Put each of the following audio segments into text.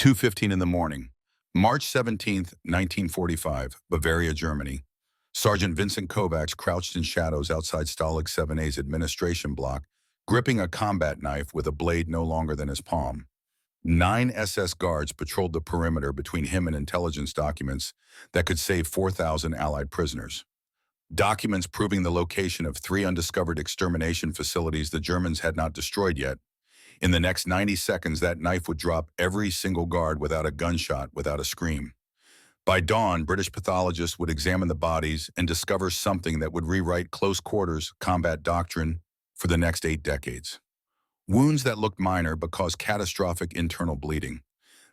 2:15 in the morning, March 17th, 1945, Bavaria, Germany. Sergeant Vincent Kovacs crouched in shadows outside Stalag 7A's administration block, gripping a combat knife with a blade no longer than his palm. 9 SS guards patrolled the perimeter between him and intelligence documents that could save 4,000 Allied prisoners. Documents proving the location of 3 undiscovered extermination facilities the Germans had not destroyed yet. In the next 90 seconds, that knife would drop every single guard without a gunshot, without a scream. By dawn, British pathologists would examine the bodies and discover something that would rewrite close quarters combat doctrine for the next 8 decades. Wounds that looked minor but caused catastrophic internal bleeding.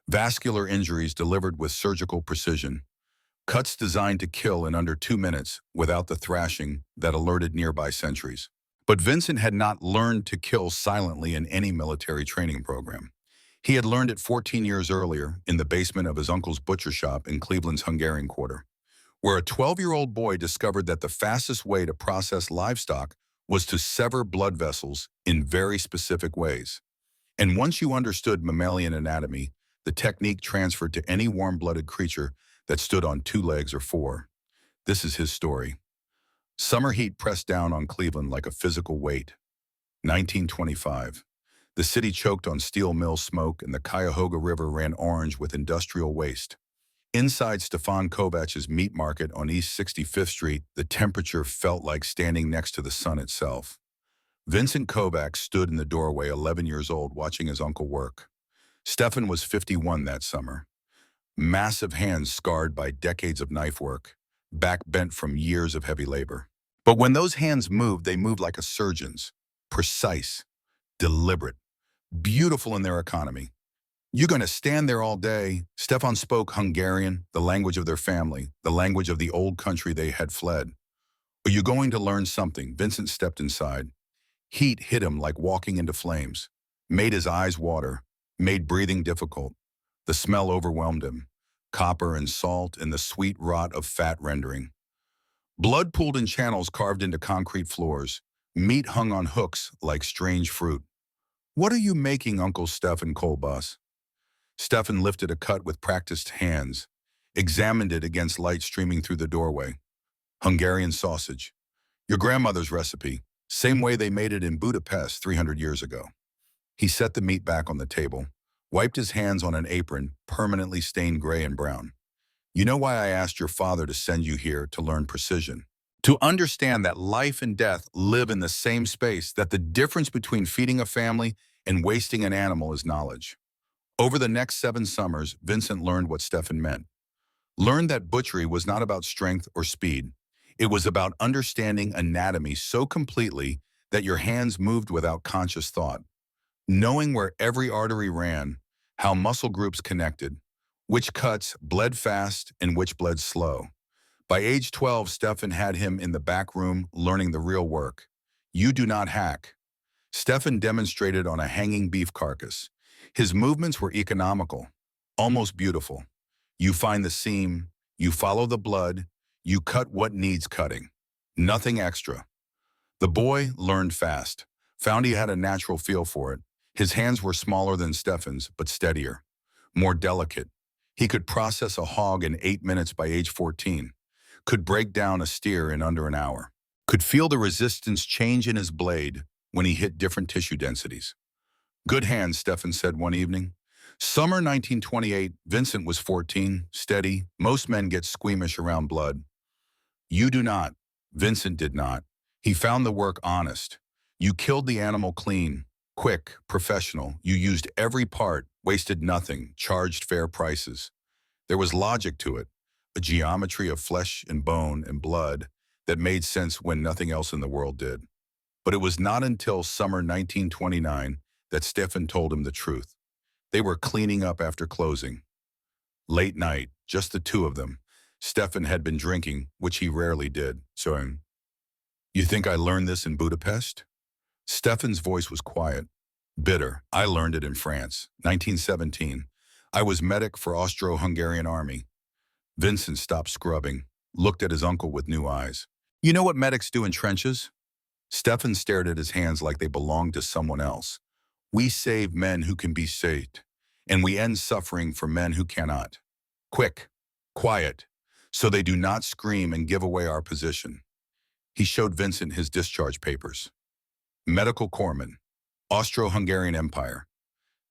Vascular injuries delivered with surgical precision. Cuts designed to kill in under 2 minutes without the thrashing that alerted nearby sentries. But Vincent had not learned to kill silently in any military training program. He had learned it 14 years earlier in the basement of his uncle's butcher shop in Cleveland's Hungarian Quarter, where a 12-year-old boy discovered that the fastest way to process livestock was to sever blood vessels in very specific ways. And once you understood mammalian anatomy, the technique transferred to any warm-blooded creature that stood on 2 legs or 4. This is his story. Summer heat pressed down on Cleveland like a physical weight. 1925. The city choked on steel mill smoke and the Cuyahoga River ran orange with industrial waste. Inside Stefan Kovac's meat market on East 65th Street, the temperature felt like standing next to the sun itself. Vincent Kovacs stood in the doorway, 11 years old, watching his uncle work. Stefan was 51 that summer. Massive hands scarred by decades of knife work, back bent from years of heavy labor. But when those hands moved, they moved like a surgeon's, precise, deliberate, beautiful in their economy. "You're going to stand there all day." Stefan spoke Hungarian, the language of their family, the language of the old country they had fled. "Are you going to learn something?" Vincent stepped inside. Heat hit him like walking into flames, made his eyes water, made breathing difficult. The smell overwhelmed him, copper and salt and the sweet rot of fat rendering. Blood pooled in channels carved into concrete floors. Meat hung on hooks like strange fruit. "What are you making, Uncle Stefan Kolbas?" Stefan lifted a cut with practiced hands, examined it against light streaming through the doorway. "Hungarian sausage. Your grandmother's recipe, same way they made it in Budapest 300 years ago." He set the meat back on the table, wiped his hands on an apron permanently stained gray and brown. "You know why I asked your father to send you here to learn precision? To understand that life and death live in the same space, that the difference between feeding a family and wasting an animal is knowledge." Over the next 7 summers, Vincent learned what Stefan meant. Learned that butchery was not about strength or speed. It was about understanding anatomy so completely that your hands moved without conscious thought. Knowing where every artery ran, how muscle groups connected, which cuts bled fast and which bled slow. By age 12, Stefan had him in the back room learning the real work. "You do not hack." Stefan demonstrated on a hanging beef carcass. His movements were economical, almost beautiful. You find the seam, you follow the blood, you cut what needs cutting. Nothing extra. The boy learned fast, found he had a natural feel for it. His hands were smaller than Stefan's, but steadier, more delicate. He could process a hog in 8 minutes by age 14, could break down a steer in under an hour, could feel the resistance change in his blade when he hit different tissue densities. "Good hands," Stefan said one evening. Summer 1928, Vincent was 14, steady. Most men get squeamish around blood. "You do not." Vincent did not. He found the work honest. You killed the animal clean, quick, professional. You used every part, wasted nothing, charged fair prices. There was logic to it, a geometry of flesh and bone and blood that made sense when nothing else in the world did. But it was not until summer 1929 that Stefan told him the truth. They were cleaning up after closing. Late night, just the 2 of them. Stefan had been drinking, which he rarely did, so, "You think I learned this in Budapest?" Stefan's voice was quiet, bitter. "I learned it in France, 1917. I was medic for Austro-Hungarian army." Vincent stopped scrubbing, looked at his uncle with new eyes. "You know what medics do in trenches?" Stefan stared at his hands like they belonged to someone else. "We save men who can be saved." and we end suffering for men who cannot. Quick, quiet, so they do not scream and give away our position. He showed Vincent his discharge papers. Medical Corpsman, Austro-Hungarian Empire,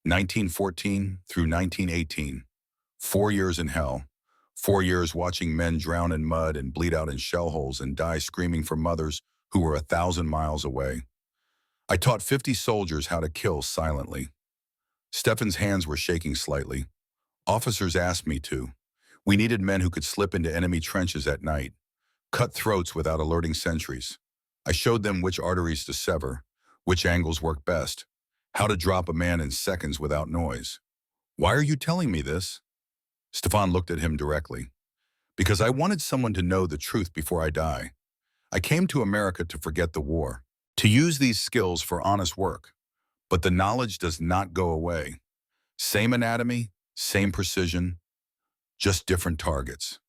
1914 through 1918. 4 years in hell. 4 years watching men drown in mud and bleed out in shell holes and die screaming for mothers who were 1,000 miles away. I taught 50 soldiers how to kill silently. Stefan's hands were shaking slightly. Officers asked me to. We needed men who could slip into enemy trenches at night, cut throats without alerting sentries. I showed them which arteries to sever, which angles work best, how to drop a man in seconds without noise. Why are you telling me this? Stefan looked at him directly. Because I wanted someone to know the truth before I die. I came to America to forget the war, to use these skills for honest work. But the knowledge does not go away. Same anatomy, same precision, just different targets.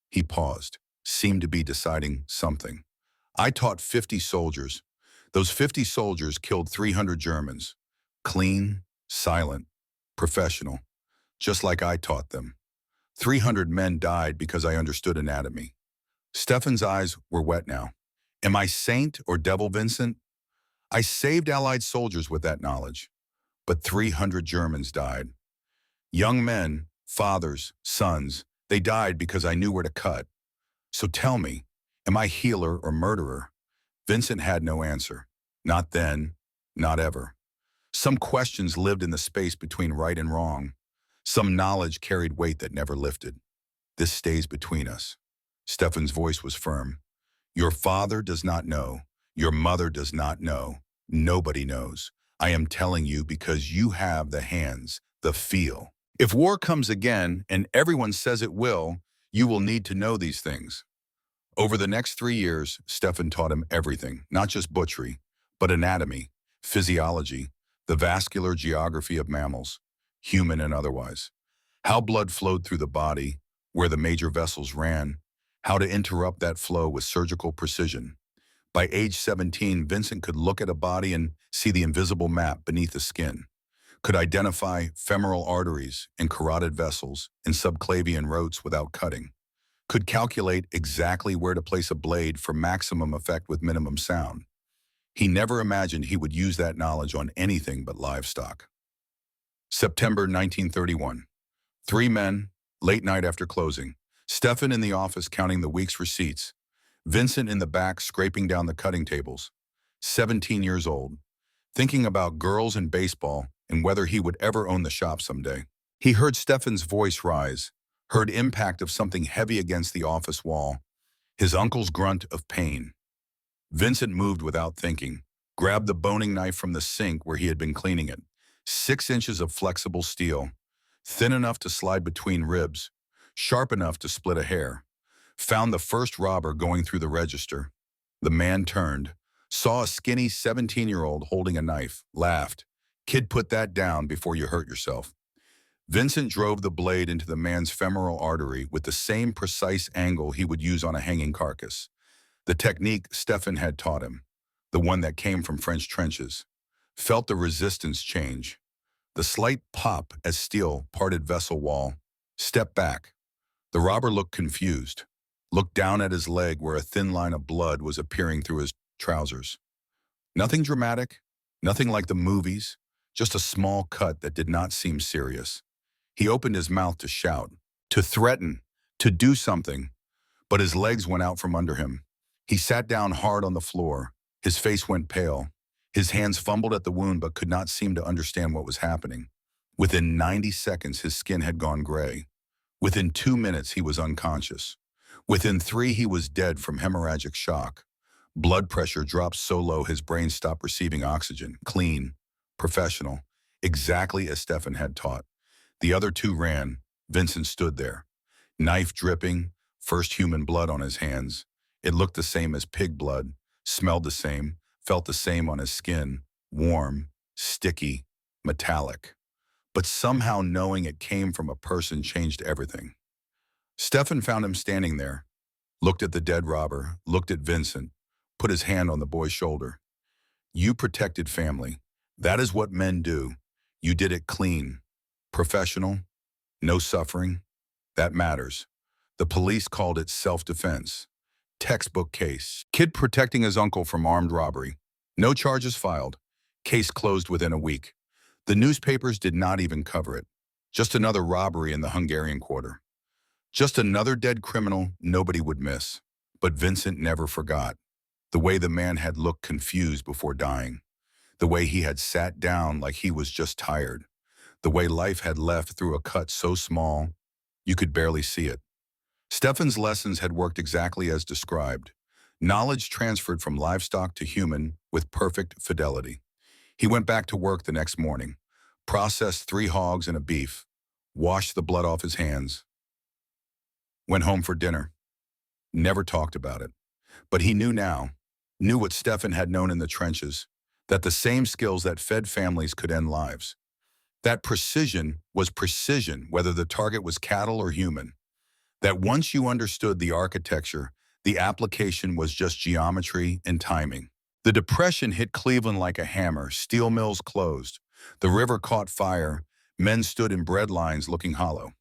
He paused, seemed to be deciding something. I taught 50 soldiers. Those 50 soldiers killed 300 Germans. Clean, silent, professional, just like I taught them. 300 men died because I understood anatomy. Stefan's eyes were wet now. Am I saint or devil, Vincent? I saved Allied soldiers with that knowledge, but 300 Germans died. Young men, fathers, sons, they died because I knew where to cut. So tell me, am I healer or murderer? Vincent had no answer. Not then, not ever. Some questions lived in the space between right and wrong. Some knowledge carried weight that never lifted. This stays between us. Stefan's voice was firm. Your father does not know. Your mother does not know. Nobody knows. I am telling you because you have the hands, the feel. If war comes again, and everyone says it will, you will need to know these things. Over the next 3 years, Stefan taught him everything, not just butchery, but anatomy, physiology, the vascular geography of mammals, human and otherwise. How blood flowed through the body, where the major vessels ran, how to interrupt that flow with surgical precision. By age 17, Vincent could look at a body and see the invisible map beneath the skin, could identify femoral arteries and carotid vessels and subclavian routes without cutting, could calculate exactly where to place a blade for maximum effect with minimum sound. He never imagined he would use that knowledge on anything but livestock. September 1931. 3 men, late night after closing. Stefan in the office counting the week's receipts. Vincent in the back scraping down the cutting tables. 17 years old, thinking about girls and baseball and whether he would ever own the shop someday. He heard Stefan's voice rise, heard impact of something heavy against the office wall, his uncle's grunt of pain. Vincent moved without thinking, grabbed the boning knife from the sink where he had been cleaning it. 6 inches of flexible steel, thin enough to slide between ribs, sharp enough to split a hair. Found the first robber going through the register. The man turned, saw a skinny 17-year-old holding a knife, laughed. Kid, put that down before you hurt yourself. Vincent drove the blade into the man's femoral artery with the same precise angle he would use on a hanging carcass. The technique Stefan had taught him, the one that came from French trenches. Felt the resistance change. The slight pop as steel parted vessel wall. Stepped back. The robber looked confused. Looked down at his leg where a thin line of blood was appearing through his trousers. Nothing dramatic, nothing like the movies, just a small cut that did not seem serious. He opened his mouth to shout, to threaten, to do something, but his legs went out from under him. He sat down hard on the floor. His face went pale. His hands fumbled at the wound but could not seem to understand what was happening. Within 90 seconds, his skin had gone gray. Within 2 minutes, he was unconscious. Within 3, he was dead from hemorrhagic shock. Blood pressure dropped so low his brain stopped receiving oxygen. Clean, professional, exactly as Stefan had taught. The other 2 ran. Vincent stood there. Knife dripping, first human blood on his hands. It looked the same as pig blood, smelled the same, felt the same on his skin, warm, sticky, metallic. But somehow knowing it came from a person changed everything. Stefan found him standing there, looked at the dead robber, looked at Vincent, put his hand on the boy's shoulder. You protected family. That is what men do. You did it clean. Professional, no suffering. That matters. The police called it self-defense. Textbook case. Kid protecting his uncle from armed robbery. No charges filed. Case closed within a week. The newspapers did not even cover it. Just another robbery in the Hungarian Quarter. Just another dead criminal nobody would miss. But Vincent never forgot. The way the man had looked confused before dying. The way he had sat down like he was just tired. The way life had left through a cut so small, you could barely see it. Stefan's lessons had worked exactly as described. Knowledge transferred from livestock to human with perfect fidelity. He went back to work the next morning, processed 3 hogs and a beef, washed the blood off his hands, went home for dinner, never talked about it. But he knew now, knew what Stefan had known in the trenches, that the same skills that fed families could end lives. That precision was precision, whether the target was cattle or human. That once you understood the architecture, the application was just geometry and timing. The Depression hit Cleveland like a hammer. Steel mills closed. The river caught fire. Men stood in bread lines looking hollow.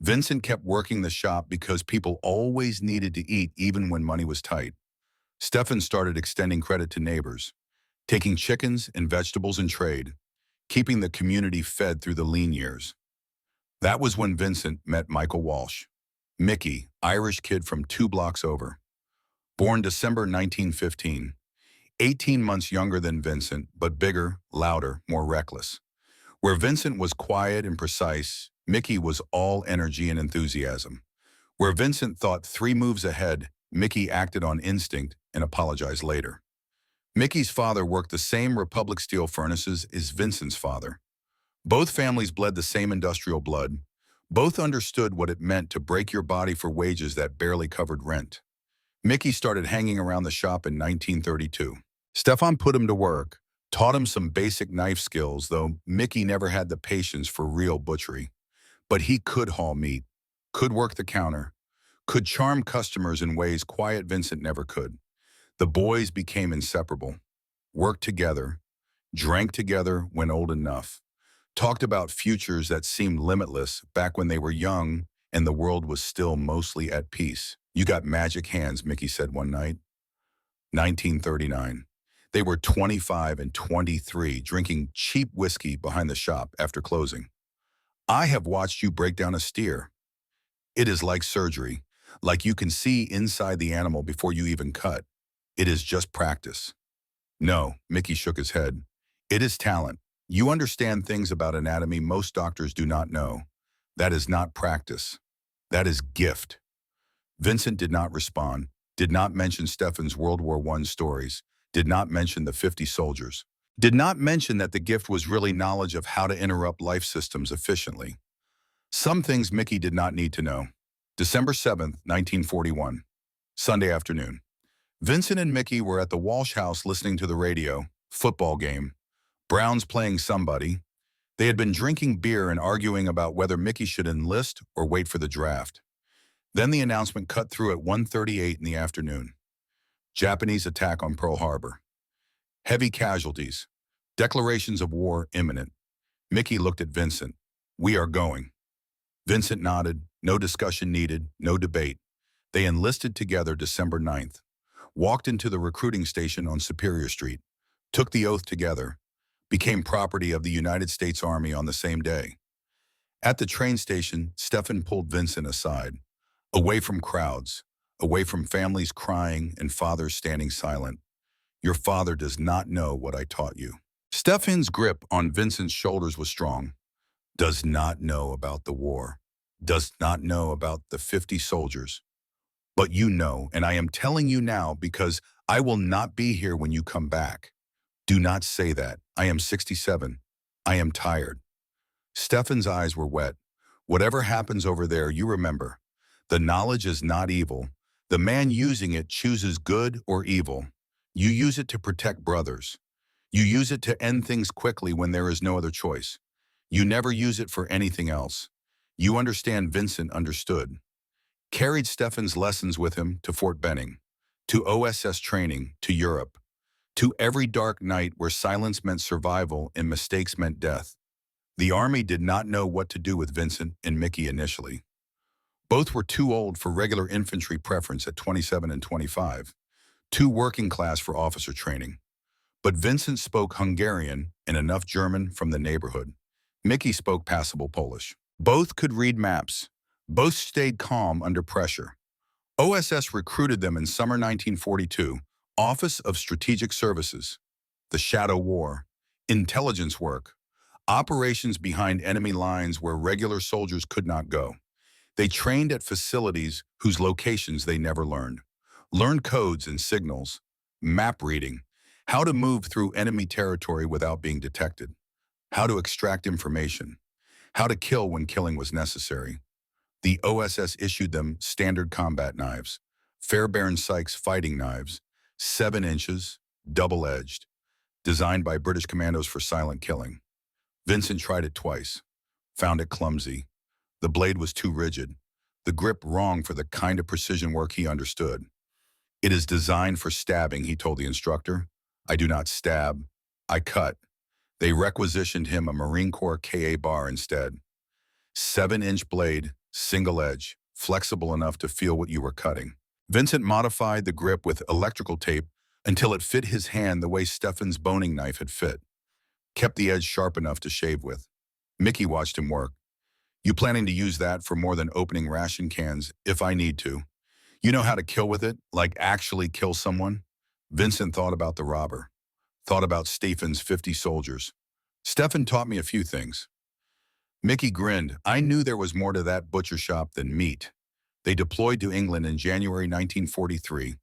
Vincent kept working the shop because people always needed to eat even when money was tight. Stefan started extending credit to neighbors, taking chickens and vegetables in trade, keeping the community fed through the lean years. That was when Vincent met Michael Walsh. Mickey, Irish kid from 2 blocks over. Born December 1915. 18 months younger than Vincent, but bigger, louder, more reckless. Where Vincent was quiet and precise, Mickey was all energy and enthusiasm. Where Vincent thought 3 moves ahead, Mickey acted on instinct and apologized later. Mickey's father worked the same Republic steel furnaces as Vincent's father. Both families bled the same industrial blood. Both understood what it meant to break your body for wages that barely covered rent. Mickey started hanging around the shop in 1932. Stefan put him to work, taught him some basic knife skills, though Mickey never had the patience for real butchery. But he could haul meat, could work the counter, could charm customers in ways quiet Vincent never could. The boys became inseparable, worked together, drank together when old enough, talked about futures that seemed limitless back when they were young and the world was still mostly at peace. "You got magic hands," Mickey said one night. 1939. They were 25 and 23, drinking cheap whiskey behind the shop after closing. "I have watched you break down a steer. It is like surgery, like you can see inside the animal before you even cut. It is just practice." "No," Mickey shook his head. "It is talent. You understand things about anatomy most doctors do not know. That is not practice. That is gift." Vincent did not respond, did not mention Stefan's World War I stories, did not mention the 50 soldiers, did not mention that the gift was really knowledge of how to interrupt life systems efficiently. Some things Mickey did not need to know. December 7th, 1941, Sunday afternoon. Vincent and Mickey were at the Walsh house listening to the radio. Football game. Browns playing somebody. They had been drinking beer and arguing about whether Mickey should enlist or wait for the draft. Then the announcement cut through at 1:38 in the afternoon. Japanese attack on Pearl Harbor. Heavy casualties. Declarations of war imminent. Mickey looked at Vincent. "We are going." Vincent nodded. No discussion needed, no debate. They enlisted together December 9th. Walked into the recruiting station on Superior Street. Took the oath together. Became property of the United States Army on the same day. At the train station, Stefan pulled Vincent aside. Away from crowds, away from families crying and fathers standing silent. "Your father does not know what I taught you." Stefan's grip on Vincent's shoulders was strong. "Does not know about the war. Does not know about the 50 soldiers. But you know, and I am telling you now because I will not be here when you come back. Do not say that. I am 67. I am tired." Stefan's eyes were wet. "Whatever happens over there, you remember. The knowledge is not evil. The man using it chooses good or evil. You use it to protect brothers. You use it to end things quickly when there is no other choice. You never use it for anything else." You understand. Vincent understood. Carried Stefan's lessons with him to Fort Benning, to OSS training, to Europe, to every dark night where silence meant survival and mistakes meant death. The Army did not know what to do with Vincent and Mickey initially. Both were too old for regular infantry preference at 27 and 25, too working class for officer training. But Vincent spoke Hungarian and enough German from the neighborhood. Mickey spoke passable Polish. Both could read maps. Both stayed calm under pressure. OSS recruited them in summer 1942, Office of Strategic Services, the Shadow War, intelligence work, operations behind enemy lines where regular soldiers could not go. They trained at facilities whose locations they never learned codes and signals, map reading, how to move through enemy territory without being detected, how to extract information, how to kill when killing was necessary. The OSS issued them standard combat knives, Fairbairn Sykes fighting knives, 7 inches, double-edged, designed by British commandos for silent killing. Vincent tried it twice, found it clumsy. The blade was too rigid, the grip wrong for the kind of precision work he understood. It is designed for stabbing, he told the instructor. I do not stab, I cut. They requisitioned him a Marine Corps KA bar instead. 7-inch blade, single edge, flexible enough to feel what you were cutting. Vincent modified the grip with electrical tape until it fit his hand the way Stefan's boning knife had fit. Kept the edge sharp enough to shave with. Mickey watched him work. You planning to use that for more than opening ration cans if I need to? You know how to kill with it, like actually kill someone? Vincent thought about the robber. Thought about Stefan's 50 soldiers. Stefan taught me a few things. Mickey grinned. I knew there was more to that butcher shop than meat. They deployed to England in January 1943.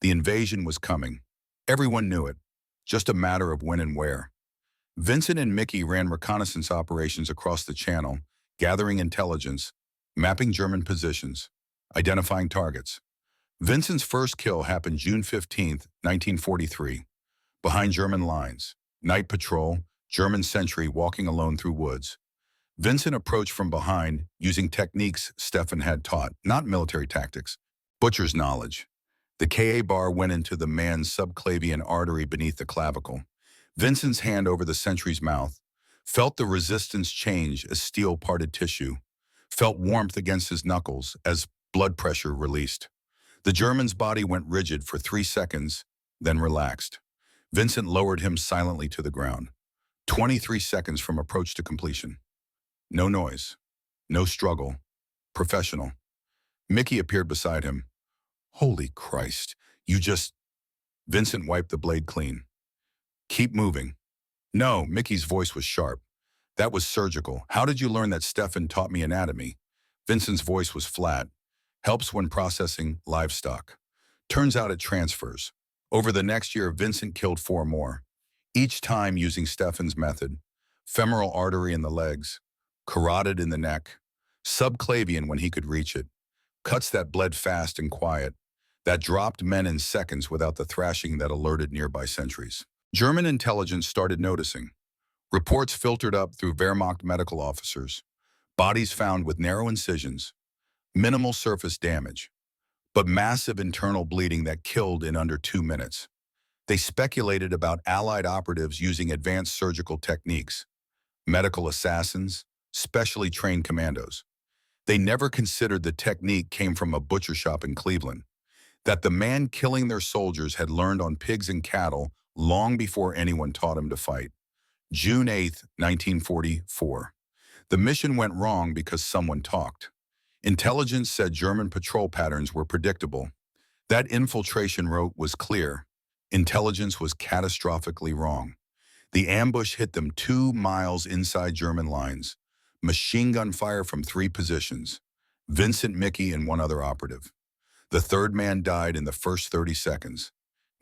The invasion was coming. Everyone knew it. Just a matter of when and where. Vincent and Mickey ran reconnaissance operations across the channel, gathering intelligence, mapping German positions, identifying targets. Vincent's first kill happened June 15, 1943, behind German lines. Night patrol, German sentry walking alone through woods. Vincent approached from behind using techniques Stefan had taught, not military tactics, butcher's knowledge. The KA bar went into the man's subclavian artery beneath the clavicle. Vincent's hand over the sentry's mouth, felt the resistance change as steel parted tissue, felt warmth against his knuckles as blood pressure released. The German's body went rigid for 3 seconds, then relaxed. Vincent lowered him silently to the ground. 23 seconds from approach to completion. No noise, no struggle, professional. Mickey appeared beside him. Holy Christ, you just... Vincent wiped the blade clean. Keep moving. No, Mickey's voice was sharp. That was surgical. How did you learn that Stefan taught me anatomy? Vincent's voice was flat. Helps when processing livestock. Turns out it transfers. Over the next year, Vincent killed 4 more. Each time using Stefan's method. Femoral artery in the legs. Carotid in the neck. Subclavian when he could reach it. Cuts that bled fast and quiet. That dropped men in seconds without the thrashing that alerted nearby sentries. German intelligence started noticing. Reports filtered up through Wehrmacht medical officers. Bodies found with narrow incisions. Minimal surface damage. But massive internal bleeding that killed in under 2 minutes. They speculated about Allied operatives using advanced surgical techniques. Medical assassins, specially trained commandos. They never considered the technique came from a butcher shop in Cleveland. That the man killing their soldiers had learned on pigs and cattle long before anyone taught him to fight. June 8, 1944. The mission went wrong because someone talked. Intelligence said German patrol patterns were predictable. That infiltration route was clear. Intelligence was catastrophically wrong. The ambush hit them 2 miles inside German lines. Machine gun fire from 3 positions. Vincent, Mickey, and 1 other operative. The third man died in the first 30 seconds.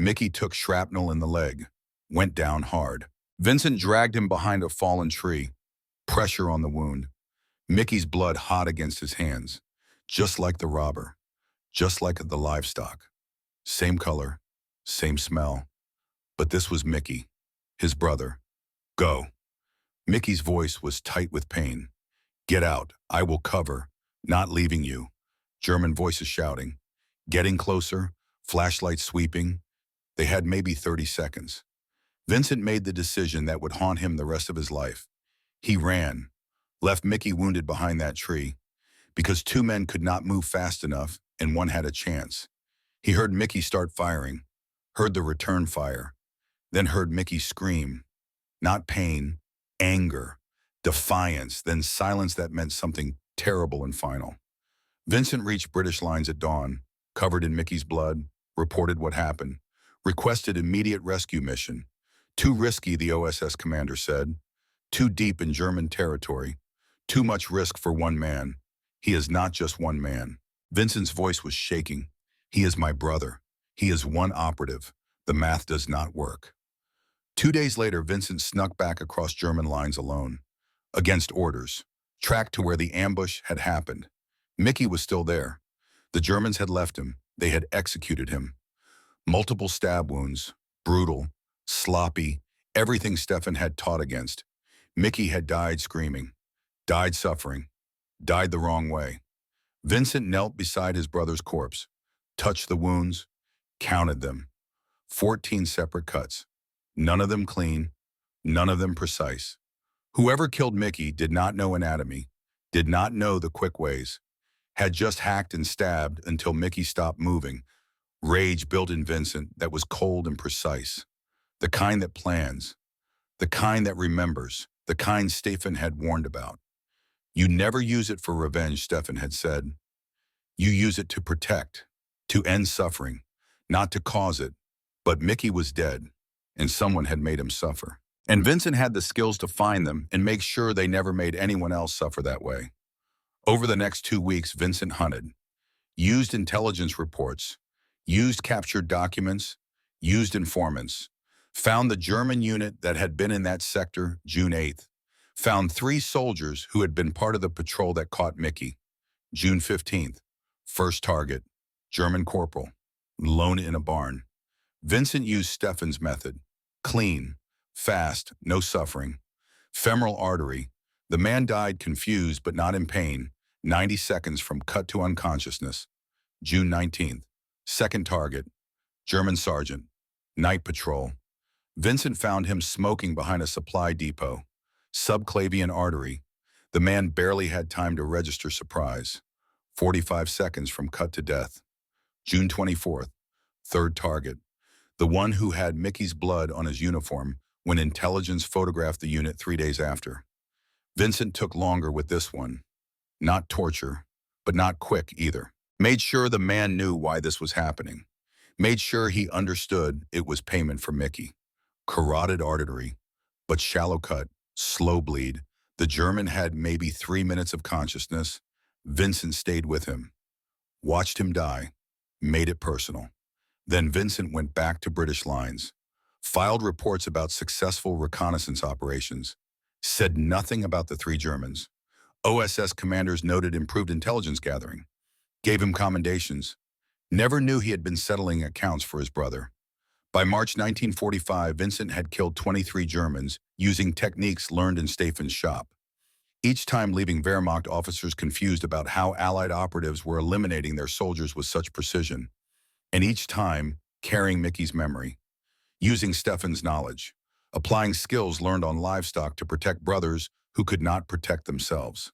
Mickey took shrapnel in the leg. Went down hard. Vincent dragged him behind a fallen tree. Pressure on the wound. Mickey's blood hot against his hands. Just like the robber. Just like the livestock. Same color. Same smell. But this was Mickey. His brother. Go. Mickey's voice was tight with pain. Get out. I will cover. Not leaving you. German voices shouting. Getting closer. Flashlight sweeping. They had maybe 30 seconds. Vincent made the decision that would haunt him the rest of his life. He ran, left Mickey wounded behind that tree, because two men could not move fast enough and one had a chance. He heard Mickey start firing, heard the return fire, then heard Mickey scream, not pain, anger, defiance, then silence that meant something terrible and final. Vincent reached British lines at dawn, covered in Mickey's blood, reported what happened, requested immediate rescue mission. Too risky, the OSS commander said. Too deep in German territory. Too much risk for one man. He is not just one man. Vincent's voice was shaking. He is my brother. He is one operative. The math does not work. 2 days later, Vincent snuck back across German lines alone, against orders, tracked to where the ambush had happened. Mickey was still there. The Germans had left him. They had executed him. Multiple stab wounds, brutal, sloppy, everything Stefan had taught against. Mickey had died screaming, died suffering, died the wrong way. Vincent knelt beside his brother's corpse, touched the wounds, counted them. 14 separate cuts. None of them clean, none of them precise. Whoever killed Mickey did not know anatomy, did not know the quick ways, had just hacked and stabbed until Mickey stopped moving. Rage built in Vincent that was cold and precise. The kind that plans, the kind that remembers, the kind Stefan had warned about. You never use it for revenge, Stefan had said. You use it to protect, to end suffering, not to cause it. But Mickey was dead, and someone had made him suffer. And Vincent had the skills to find them and make sure they never made anyone else suffer that way. Over the next 2 weeks, Vincent hunted, used intelligence reports, used captured documents, used informants, found the German unit that had been in that sector June 8th, found 3 soldiers who had been part of the patrol that caught Mickey. June 15th, first target, German corporal, alone in a barn. Vincent used Stefan's method, clean, fast, no suffering. Femoral artery, the man died confused but not in pain, 90 seconds from cut to unconsciousness. June 19th, second target, German sergeant, night patrol. Vincent found him smoking behind a supply depot. Subclavian artery, the man barely had time to register surprise. 45 seconds from cut to death. June 24th, third target, the one who had Mickey's blood on his uniform when intelligence photographed the unit 3 days after. Vincent took longer with this one. Not torture, but not quick either. Made sure the man knew why this was happening. Made sure he understood it was payment for Mickey. Carotid artery, but shallow cut, slow bleed. The German had maybe 3 minutes of consciousness. Vincent stayed with him. Watched him die. Made it personal. Then Vincent went back to British lines. Filed reports about successful reconnaissance operations. Said nothing about the 3 Germans. OSS commanders noted improved intelligence gathering. Gave him commendations. Never knew he had been settling accounts for his brother. By March 1945, Vincent had killed 23 Germans using techniques learned in Stefan's shop. Each time leaving Wehrmacht officers confused about how Allied operatives were eliminating their soldiers with such precision. And each time carrying Mickey's memory. Using Stefan's knowledge. Applying skills learned on livestock to protect brothers who could not protect themselves.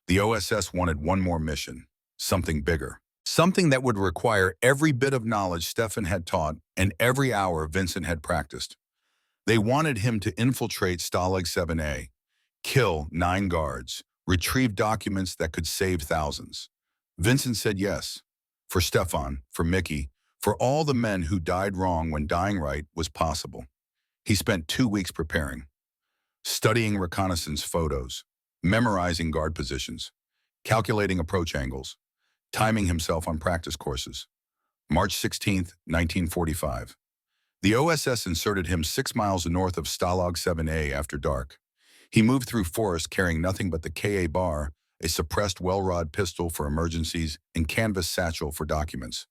The OSS wanted one more mission, something bigger. Something that would require every bit of knowledge Stefan had taught and every hour Vincent had practiced. They wanted him to infiltrate Stalag 7A, kill 9 guards, retrieve documents that could save thousands. Vincent said yes. For Stefan, for Mickey, for all the men who died wrong when dying right was possible. He spent 2 weeks preparing, studying reconnaissance photos, memorizing guard positions, calculating approach angles, timing himself on practice courses. March 16, 1945. The OSS inserted him 6 miles north of Stalag 7A after dark. He moved through forest carrying nothing but the KA bar, a suppressed well-rod pistol for emergencies, and canvas satchel for documents.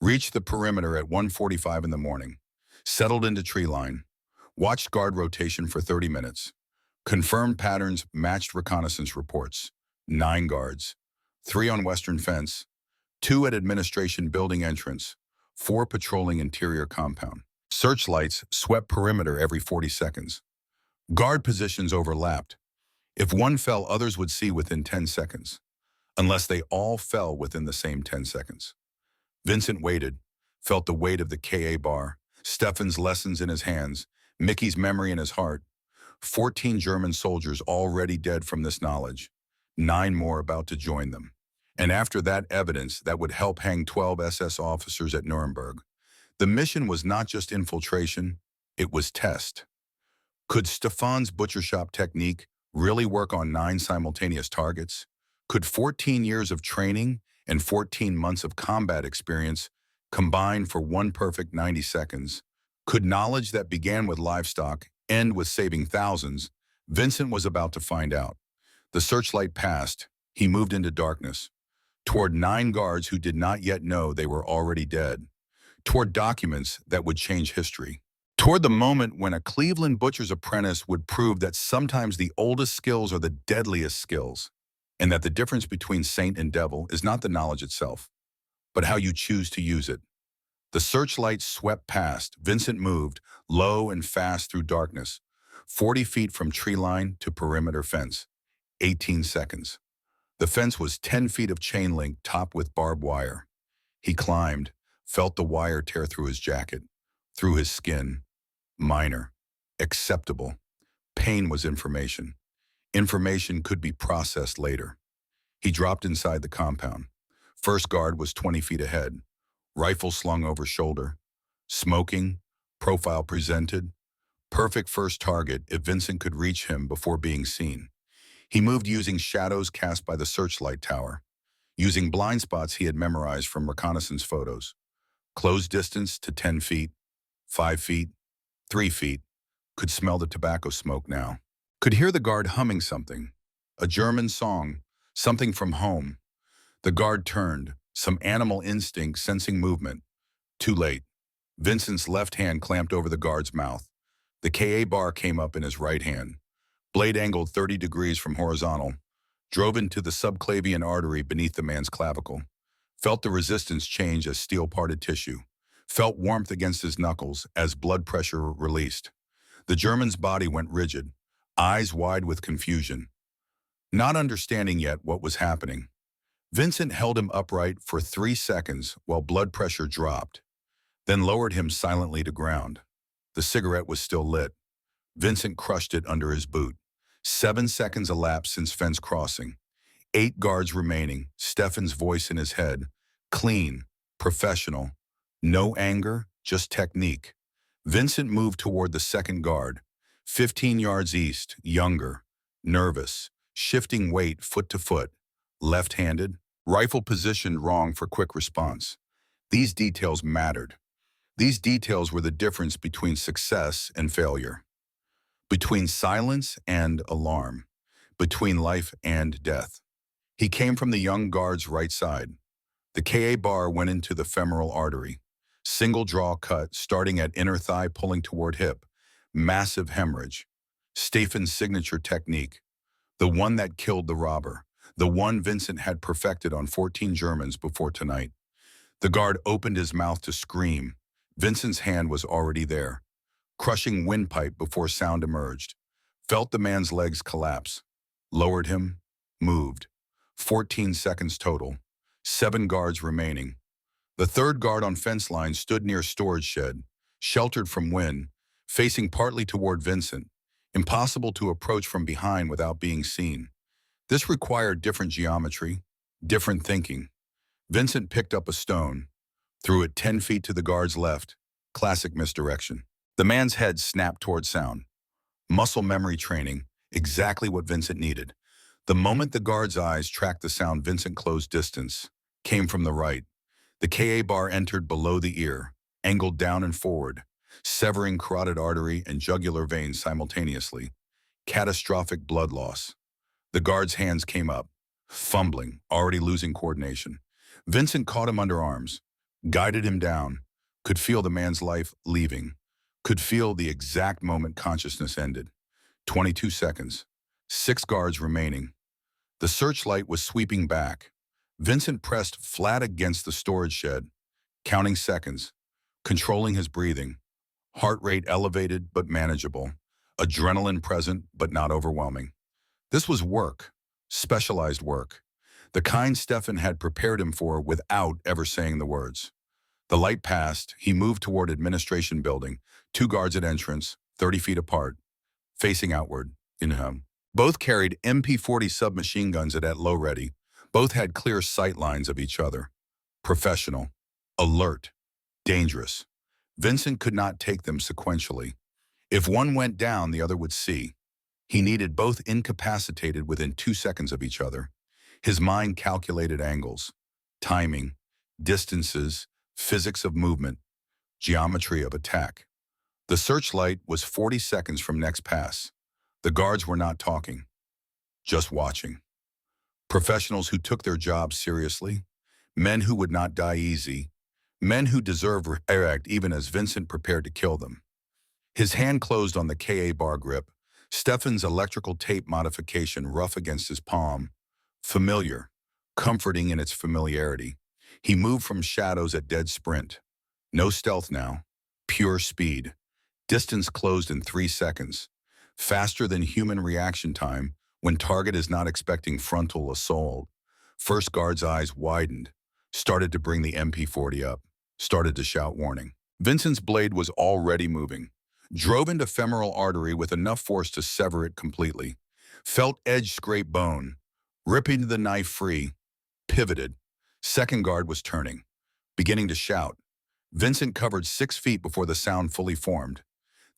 Reached the perimeter at 1:45 in the morning. Settled into tree line. Watched guard rotation for 30 minutes. Confirmed patterns matched reconnaissance reports. 9 guards. 3 on western fence. 2 at administration building entrance. 4 patrolling interior compound. Searchlights swept perimeter every 40 seconds. Guard positions overlapped. If one fell, others would see within 10 seconds, unless they all fell within the same 10 seconds. Vincent waited, felt the weight of the KA bar, Stefan's lessons in his hands, Mickey's memory in his heart. 14 German soldiers already dead from this knowledge, 9 more about to join them. And after that evidence that would help hang 12 SS officers at Nuremberg. The mission was not just infiltration, it was test. Could Stefan's butcher shop technique really work on 9 simultaneous targets? Could 14 years of training and 14 months of combat experience combine for one perfect 90 seconds? Could knowledge that began with livestock end with saving thousands? Vincent was about to find out. The searchlight passed. He moved into darkness, toward 9 guards who did not yet know they were already dead, toward documents that would change history, toward the moment when a Cleveland butcher's apprentice would prove that sometimes the oldest skills are the deadliest skills, and that the difference between saint and devil is not the knowledge itself, but how you choose to use it. The searchlight swept past. Vincent moved, low and fast through darkness, 40 feet from tree line to perimeter fence, 18 seconds. The fence was 10 feet of chain link topped with barbed wire. He climbed, felt the wire tear through his jacket, through his skin. Minor. Acceptable. Pain was information. Information could be processed later. He dropped inside the compound. First guard was 20 feet ahead, rifle slung over shoulder. Smoking, profile presented. Perfect first target if Vincent could reach him before being seen. He moved using shadows cast by the searchlight tower, using blind spots he had memorized from reconnaissance photos. Close distance to 10 feet, 5 feet, 3 feet. Could smell the tobacco smoke now. Could hear the guard humming something. A German song, something from home. The guard turned, some animal instinct sensing movement. Too late. Vincent's left hand clamped over the guard's mouth. The KA bar came up in his right hand. Blade angled 30 degrees from horizontal, drove into the subclavian artery beneath the man's clavicle. Felt the resistance change as steel parted tissue. Felt warmth against his knuckles as blood pressure released. The German's body went rigid, eyes wide with confusion, not understanding yet what was happening. Vincent held him upright for 3 seconds while blood pressure dropped, then lowered him silently to ground. The cigarette was still lit. Vincent crushed it under his boot. 7 seconds elapsed since fence crossing. 8 guards remaining, Stefan's voice in his head. Clean, professional. No anger, just technique. Vincent moved toward the second guard. 15 yards east, younger, nervous, shifting weight foot to foot. Left-handed, rifle positioned wrong for quick response. These details mattered. These details were the difference between success and failure, between silence and alarm, between life and death. He came from the young guard's right side. The KA bar went into the femoral artery. Single draw cut, starting at inner thigh, pulling toward hip. Massive hemorrhage. Stefan's signature technique. The one that killed the robber. The one Vincent had perfected on 14 Germans before tonight. The guard opened his mouth to scream. Vincent's hand was already there, crushing windpipe before sound emerged. Felt the man's legs collapse. Lowered him. Moved. 14 seconds total. 7 guards remaining. The third guard on fence line stood near storage shed, sheltered from wind, facing partly toward Vincent. Impossible to approach from behind without being seen. This required different geometry, different thinking. Vincent picked up a stone, threw it 10 feet to the guard's left. Classic misdirection. The man's head snapped toward sound. Muscle memory training, exactly what Vincent needed. The moment the guard's eyes tracked the sound, Vincent closed distance. Came from the right. The KA bar entered below the ear, angled down and forward, severing carotid artery and jugular veins simultaneously. Catastrophic blood loss. The guard's hands came up, fumbling, already losing coordination. Vincent caught him underarms, guided him down, could feel the man's life leaving, could feel the exact moment consciousness ended. 22 seconds. 6 guards remaining. The searchlight was sweeping back. Vincent pressed flat against the storage shed, counting seconds, controlling his breathing. Heart rate elevated but manageable. Adrenaline present but not overwhelming. This was work, specialized work, the kind Stefan had prepared him for without ever saying the words. The light passed, he moved toward administration building, two guards at entrance, 30 feet apart, facing outward, in him. Both carried MP-40 submachine guns at low ready. Both had clear sight lines of each other. Professional, alert, dangerous. Vincent could not take them sequentially. If one went down, the other would see. He needed both incapacitated within 2 seconds of each other. His mind calculated angles, timing, distances, physics of movement, geometry of attack. The searchlight was 40 seconds from next pass. The guards were not talking, just watching. Professionals who took their jobs seriously, men who would not die easy, men who deserved respect even as Vincent prepared to kill them. His hand closed on the KA bar grip, Stefan's electrical tape modification rough against his palm. Familiar, comforting in its familiarity. He moved from shadows at dead sprint. No stealth now, pure speed. Distance closed in 3 seconds. Faster than human reaction time when target is not expecting frontal assault. First guard's eyes widened, started to bring the MP-40 up, started to shout warning. Vincent's blade was already moving. Drove into femoral artery with enough force to sever it completely. Felt edge scrape bone. Ripping the knife free. Pivoted. Second guard was turning. Beginning to shout. Vincent covered 6 feet before the sound fully formed.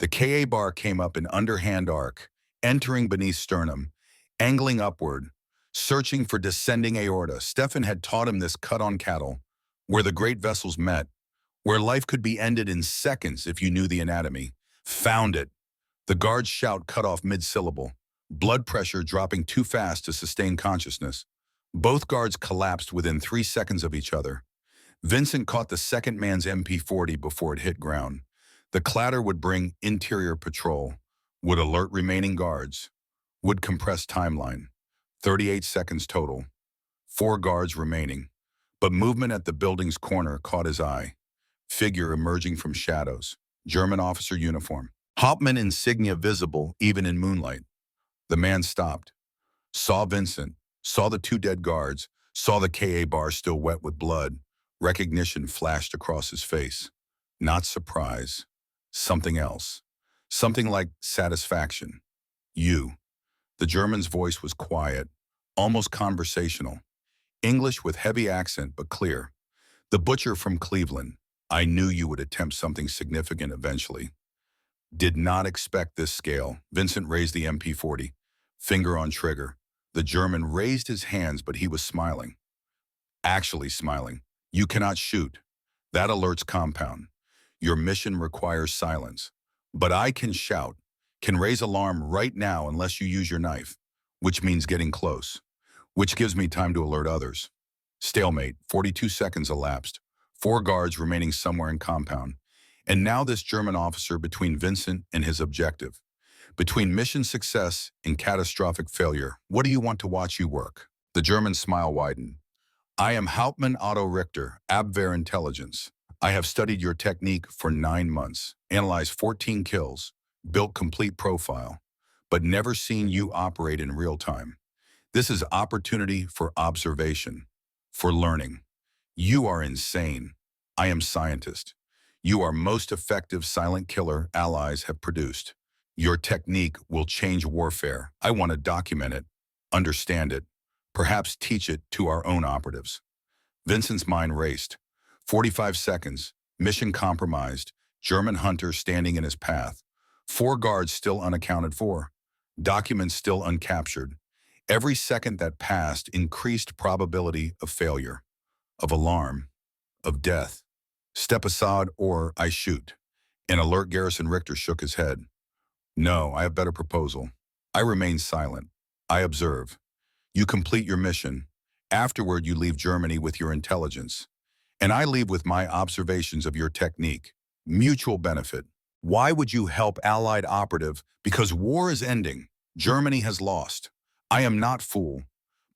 The KA bar came up in underhand arc, entering beneath sternum, angling upward, searching for descending aorta. Stefan had taught him this cut on cattle, where the great vessels met, where life could be ended in seconds if you knew the anatomy. Found it. The guard's shout cut off mid-syllable, blood pressure dropping too fast to sustain consciousness. Both guards collapsed within 3 seconds of each other. Vincent caught the second man's MP-40 before it hit ground. The clatter would bring interior patrol, would alert remaining guards, would compress timeline. 38 seconds total. 4 guards remaining. But movement at the building's corner caught his eye. Figure emerging from shadows. German officer uniform. Hauptmann insignia visible even in moonlight. The man stopped. Saw Vincent. Saw the 2 dead guards. Saw the KA bar still wet with blood. Recognition flashed across his face. Not surprise. Something else. Something like satisfaction. You. The German's voice was quiet, almost conversational. English with heavy accent but clear. The butcher from Cleveland. I knew you would attempt something significant eventually. Did not expect this scale. Vincent raised the MP-40, finger on trigger. The German raised his hands, but he was smiling. Actually smiling. You cannot shoot. That alerts compound. Your mission requires silence. But I can shout, can raise alarm right now unless you use your knife, which means getting close, which gives me time to alert others. Stalemate, 42 seconds elapsed, 4 guards remaining somewhere in compound. And now this German officer between Vincent and his objective. Between mission success and catastrophic failure, what do you want to watch you work? The German smile widened. I am Hauptmann Otto Richter, Abwehr Intelligence. I have studied your technique for 9 months, analyzed 14 kills, built complete profile, but never seen you operate in real time. This is opportunity for observation, for learning. You are insane. I am scientist. You are most effective silent killer allies have produced. Your technique will change warfare. I want to document it, understand it, perhaps teach it to our own operatives. Vincent's mind raced. 45 seconds, mission compromised, German hunter standing in his path. 4 guards still unaccounted for, documents still uncaptured. Every second that passed increased probability of failure, of alarm, of death. Step aside or I shoot. An alert Garrison Richter shook his head. No, I have better proposal. I remain silent. I observe. You complete your mission. Afterward, you leave Germany with your intelligence. And I leave with my observations of your technique. Mutual benefit. Why would you help Allied operative? Because war is ending. Germany has lost. I am not fool.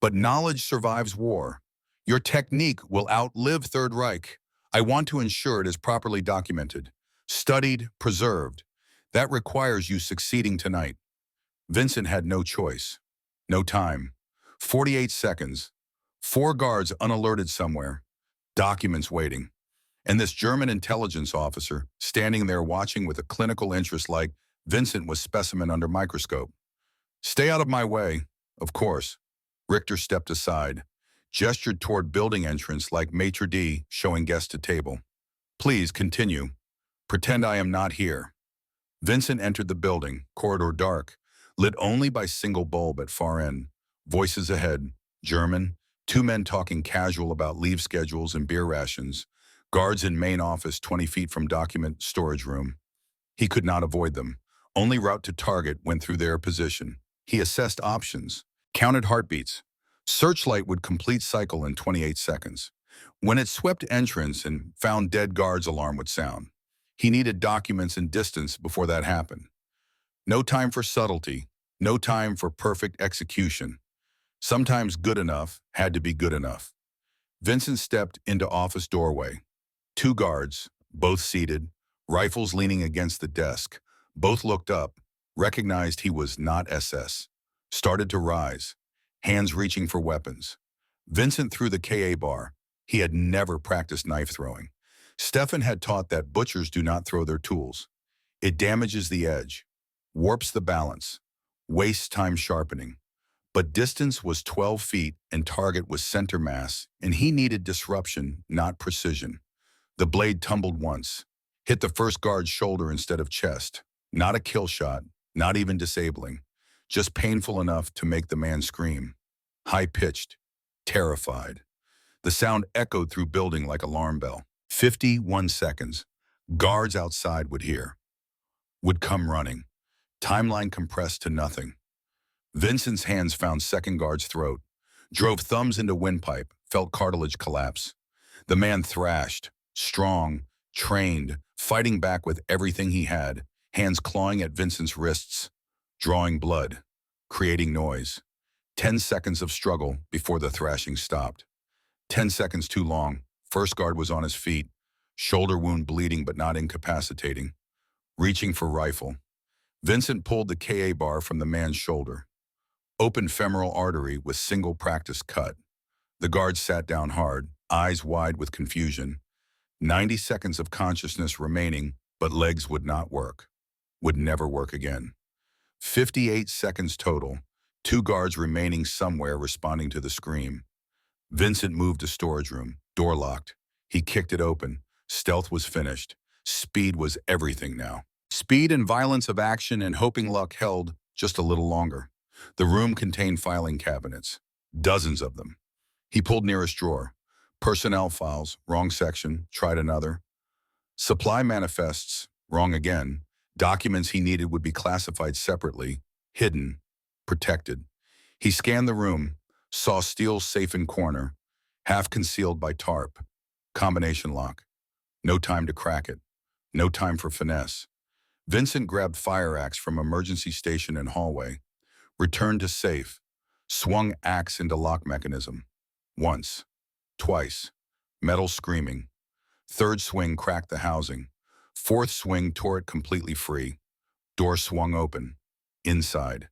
But knowledge survives war. Your technique will outlive Third Reich. I want to ensure it is properly documented, studied, preserved. That requires you succeeding tonight. Vincent had no choice. No time. 48 seconds. Four guards unalerted somewhere. Documents waiting. And this German intelligence officer standing there watching with a clinical interest like Vincent was specimen under microscope. Stay out of my way, of course. Richter stepped aside, gestured toward building entrance like maitre d' showing guests to table. Please continue. Pretend I am not here. Vincent entered the building, corridor dark, lit only by single bulb at far end. Voices ahead, German, two men talking casual about leave schedules and beer rations, guards in main office 20 feet from document storage room. He could not avoid them. Only route to target went through their position. He assessed options, counted heartbeats. Searchlight would complete cycle in 28 seconds. When it swept entrance and found dead guards, alarm would sound. He needed documents and distance before that happened. No time for subtlety, no time for perfect execution. Sometimes good enough had to be good enough. Vincent stepped into office doorway. Two guards, both seated, rifles leaning against the desk. Both looked up, recognized he was not SS. Started to rise, hands reaching for weapons. Vincent threw the KA bar. He had never practiced knife throwing. Stefan had taught that butchers do not throw their tools. It damages the edge, warps the balance, wastes time sharpening. But distance was 12 feet and target was center mass, and he needed disruption, not precision. The blade tumbled once, hit the first guard's shoulder instead of chest. Not a kill shot, not even disabling, just painful enough to make the man scream. High-pitched, terrified. The sound echoed through building like alarm bell. 51 seconds. Guards outside would hear. Would come running. Timeline compressed to nothing. Vincent's hands found second guard's throat. Drove thumbs into windpipe, felt cartilage collapse. The man thrashed, strong, trained, fighting back with everything he had, hands clawing at Vincent's wrists, drawing blood, creating noise. 10 seconds of struggle before the thrashing stopped. 10 seconds too long. First guard was on his feet, shoulder wound bleeding but not incapacitating. Reaching for rifle. Vincent pulled the KA bar from the man's shoulder. Open femoral artery with single practice cut. The guard sat down hard, eyes wide with confusion. 90 seconds of consciousness remaining, but legs would not work. Would never work again. 58 seconds total, two guards remaining somewhere responding to the scream. Vincent moved to storage room, door locked. He kicked it open. Stealth was finished. Speed was everything now. Speed and violence of action and hoping luck held just a little longer. The room contained filing cabinets, dozens of them. He pulled nearest drawer. Personnel files, wrong section, tried another. Supply manifests, wrong again. Documents he needed would be classified separately, hidden, protected. He scanned the room, saw steel safe in corner, half concealed by tarp. Combination lock. No time to crack it. No time for finesse. Vincent grabbed fire axe from emergency station and hallway, returned to safe, swung axe into lock mechanism. Once, twice, metal screaming. Third swing cracked the housing. Fourth swing tore it completely free. Door swung open. Inside.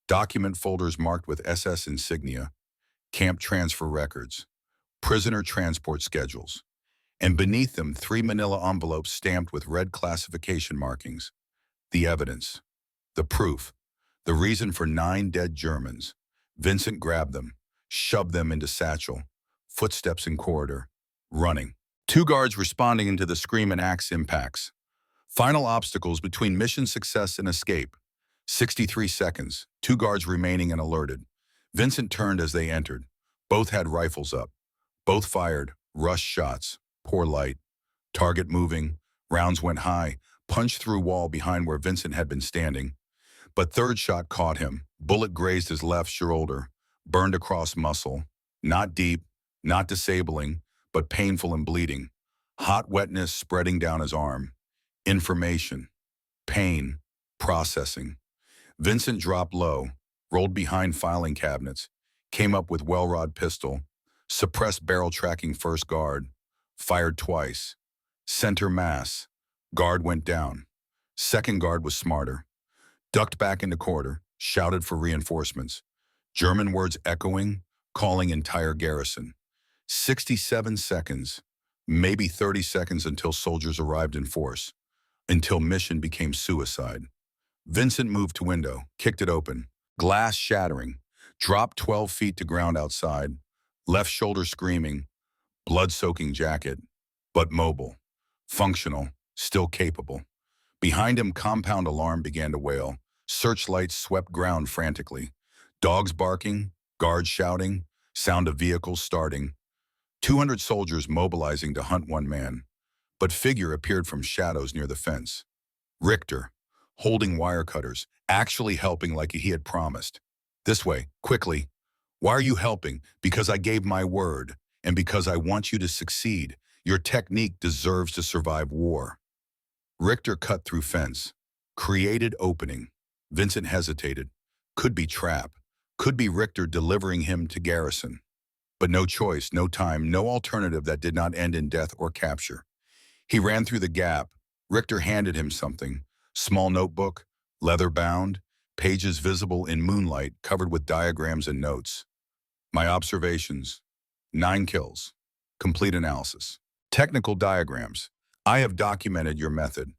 Document folders marked with SS insignia, camp transfer records, prisoner transport schedules, and beneath them 3 manila envelopes stamped with red classification markings. The evidence, the proof, the reason for 9 dead Germans. Vincent grabbed them, shoved them into satchel, footsteps in corridor, running. 2 guards responding into the scream and axe impacts. Final obstacles between mission success and escape. 63 seconds, 2 guards remaining and alerted. Vincent turned as they entered. Both had rifles up. Both fired, rush shots, poor light. Target moving, rounds went high, punched through wall behind where Vincent had been standing. But third shot caught him. Bullet grazed his left shoulder, burned across muscle. Not deep, not disabling, but painful and bleeding. Hot wetness spreading down his arm. Information, pain, processing. Vincent dropped low, rolled behind filing cabinets, came up with well-rod pistol, suppressed barrel tracking first guard, fired twice. Center mass, guard went down. Second guard was smarter. Ducked back into corridor, shouted for reinforcements. German words echoing, calling entire garrison. 67 seconds, maybe 30 seconds until soldiers arrived in force, until mission became suicide. Vincent moved to window, kicked it open, glass shattering, dropped 12 feet to ground outside, left shoulder screaming, blood-soaking jacket, but mobile, functional, still capable. Behind him, compound alarm began to wail. Searchlights swept ground frantically. Dogs barking, guards shouting, sound of vehicles starting. 200 soldiers mobilizing to hunt one man. But figure appeared from shadows near the fence. Richter, holding wire cutters, actually helping like he had promised. This way, quickly. Why are you helping? Because I gave my word, and because I want you to succeed. Your technique deserves to survive war. Richter cut through fence, created opening. Vincent hesitated. Could be trap. Could be Richter delivering him to garrison. But no choice, no time, no alternative that did not end in death or capture. He ran through the gap. Richter handed him something. Small notebook, leather-bound, pages visible in moonlight covered with diagrams and notes. My observations. 9 kills. Complete analysis. Technical diagrams. I have documented your method.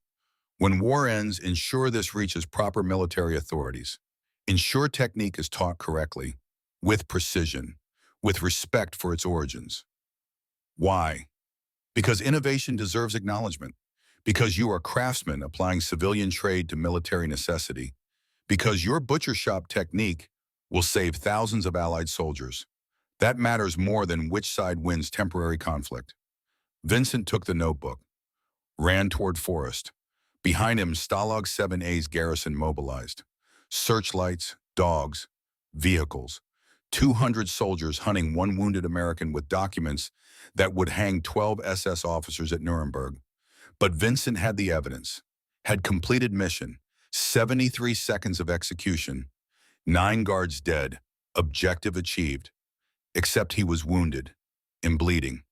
When war ends, ensure this reaches proper military authorities. Ensure technique is taught correctly, with precision, with respect for its origins. Why? Because innovation deserves acknowledgement. Because you are craftsmen applying civilian trade to military necessity. Because your butcher shop technique will save thousands of Allied soldiers. That matters more than which side wins temporary conflict. Vincent took the notebook, ran toward Forest. Behind him, Stalag 7A's garrison mobilized. Searchlights, dogs, vehicles. 200 soldiers hunting one wounded American with documents that would hang 12 SS officers at Nuremberg. But Vincent had the evidence, had completed mission, 73 seconds of execution, 9 guards dead, objective achieved, except he was wounded and bleeding,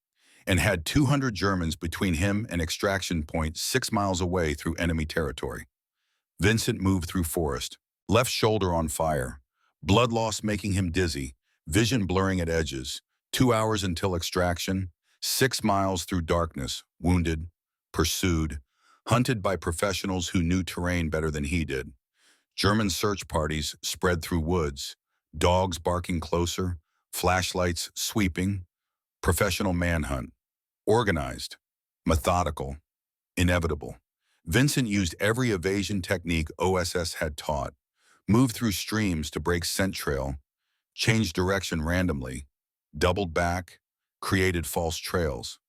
and had 200 Germans between him and extraction point 6 miles away through enemy territory. Vincent moved through Forest, left shoulder on fire, blood loss making him dizzy, vision blurring at edges, 2 hours until extraction, 6 miles through darkness, wounded, pursued, hunted by professionals who knew terrain better than he did. German search parties spread through woods, dogs barking closer, flashlights sweeping, professional manhunt, organized, methodical, inevitable. Vincent used every evasion technique OSS had taught, moved through streams to break scent trail, changed direction randomly, doubled back, created false trails.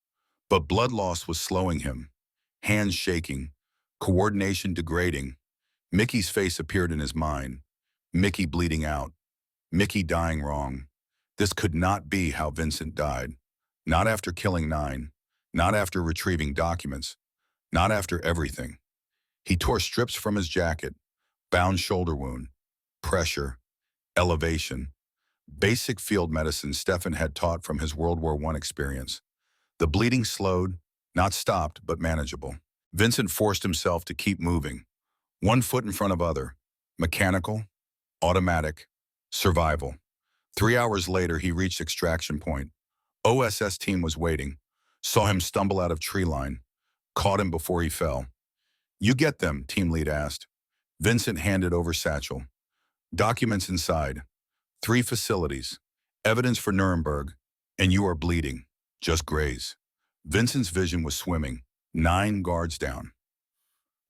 But blood loss was slowing him, hands shaking, coordination degrading. Mickey's face appeared in his mind, Mickey bleeding out, Mickey dying wrong. This could not be how Vincent died. Not after killing 9, not after retrieving documents, not after everything. He tore strips from his jacket, bound shoulder wound, pressure, elevation, basic field medicine Stefan had taught from his World War I experience. The bleeding slowed, not stopped, but manageable. Vincent forced himself to keep moving, one foot in front of other, mechanical, automatic, survival. 3 hours later, he reached extraction point. OSS team was waiting, saw him stumble out of tree line, caught him before he fell. You get them, team lead asked. Vincent handed over satchel. Documents inside. 3 facilities. Evidence for Nuremberg. And you are bleeding. Just graze. Vincent's vision was swimming. 9 guards down.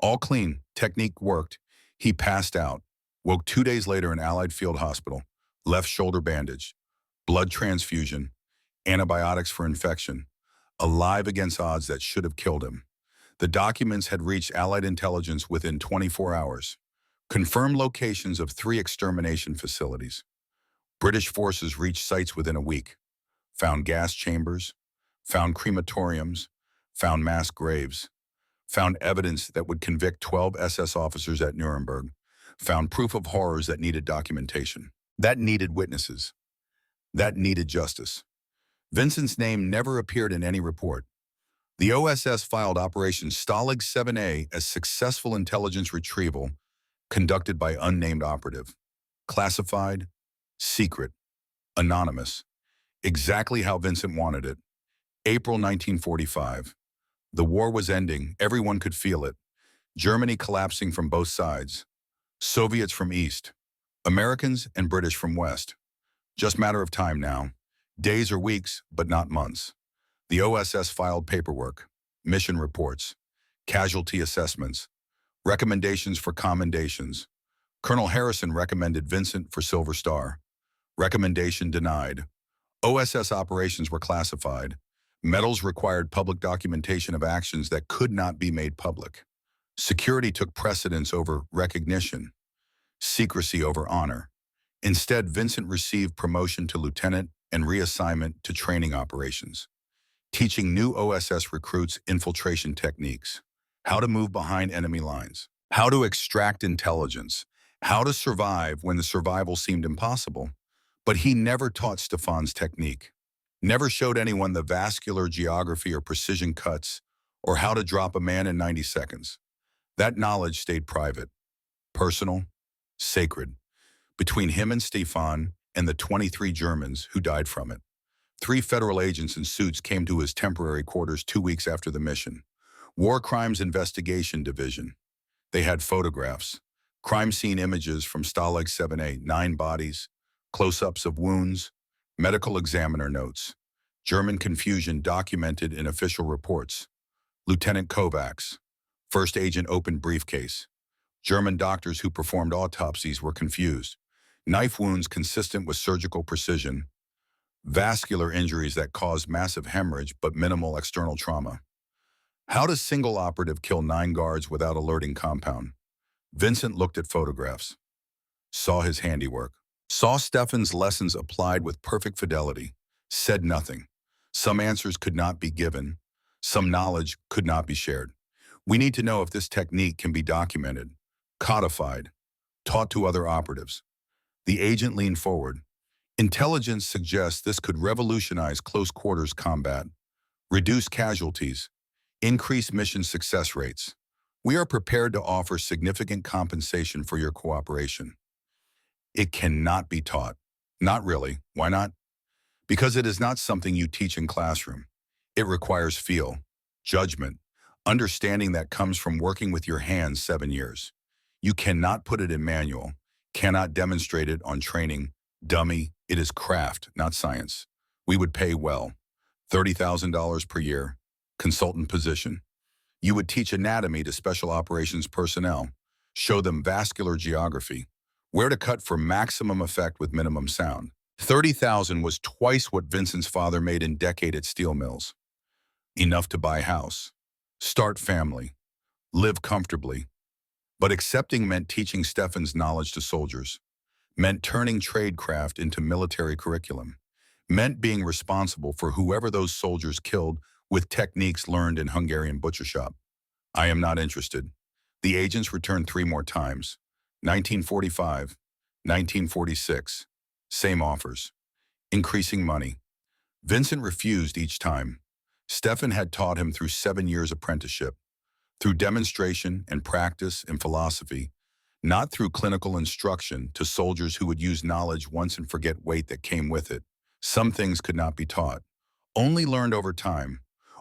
All clean. Technique worked. He passed out. Woke 2 days later in Allied Field Hospital. Left shoulder bandage. Blood transfusion. Antibiotics for infection. Alive against odds that should have killed him. The documents had reached Allied intelligence within 24 hours. Confirmed locations of 3 extermination facilities. British forces reached sites within a week. Found gas chambers. Found crematoriums. Found mass graves. Found evidence that would convict 12 SS officers at Nuremberg. Found proof of horrors that needed documentation. That needed witnesses. That needed justice. Vincent's name never appeared in any report. The OSS filed Operation Stalag 7A as successful intelligence retrieval conducted by unnamed operative. Classified, Secret. Anonymous. Exactly how Vincent wanted it. April 1945. The war was ending. Everyone could feel it. Germany collapsing from both sides. Soviets from east. Americans and British from west. Just matter of time now. Days or weeks, but not months. The OSS filed paperwork, mission reports, casualty assessments, recommendations for commendations. Colonel Harrison recommended Vincent for Silver Star. Recommendation denied. OSS operations were classified. Medals required public documentation of actions that could not be made public. Security took precedence over recognition, secrecy over honor. Instead, Vincent received promotion to lieutenant and reassignment to training operations, teaching new OSS recruits infiltration techniques, how to move behind enemy lines, how to extract intelligence, how to survive when the survival seemed impossible. But he never taught Stefan's technique, never showed anyone the vascular geography or precision cuts, or how to drop a man in 90 seconds. That knowledge stayed private, personal, sacred, between him and Stefan and the 23 Germans who died from it. 3 federal agents in suits came to his temporary quarters 2 weeks after the mission. War Crimes Investigation Division. They had photographs, crime scene images from Stalag 7A, 9 bodies, close-ups of wounds, medical examiner notes, German confusion documented in official reports. Lieutenant Kovacs, first agent opened briefcase. German doctors who performed autopsies were confused. Knife wounds consistent with surgical precision. Vascular injuries that caused massive hemorrhage but minimal external trauma. How does single operative kill 9 guards without alerting compound? Vincent looked at photographs, saw his handiwork, saw Stefan's lessons applied with perfect fidelity, said nothing. Some answers could not be given. Some knowledge could not be shared. We need to know if this technique can be documented, codified, taught to other operatives. The agent leaned forward. Intelligence suggests this could revolutionize close quarters combat, reduce casualties, increase mission success rates. We are prepared to offer significant compensation for your cooperation. It cannot be taught. Not really. Why not? Because it is not something you teach in classroom. It requires feel, judgment, understanding that comes from working with your hands 7 years. You cannot put it in manual, cannot demonstrate it on training. Dummy, it is craft, not science. We would pay well. $30,000 per year, consultant position. You would teach anatomy to special operations personnel, show them vascular geography, where to cut for maximum effect with minimum sound. 30,000 was twice what Vincent's father made in decade at steel mills. Enough to buy house, start family, live comfortably. But accepting meant teaching Stefan's knowledge to soldiers, meant turning tradecraft into military curriculum, meant being responsible for whoever those soldiers killed with techniques learned in Hungarian butcher shop. I am not interested. The agents returned 3 more times. 1945, 1946. Same offers. Increasing money. Vincent refused each time. Stefan had taught him through 7 years apprenticeship, through demonstration and practice and philosophy, not through clinical instruction to soldiers who would use knowledge once and forget weight that came with it. Some things could not be taught, only learned over time,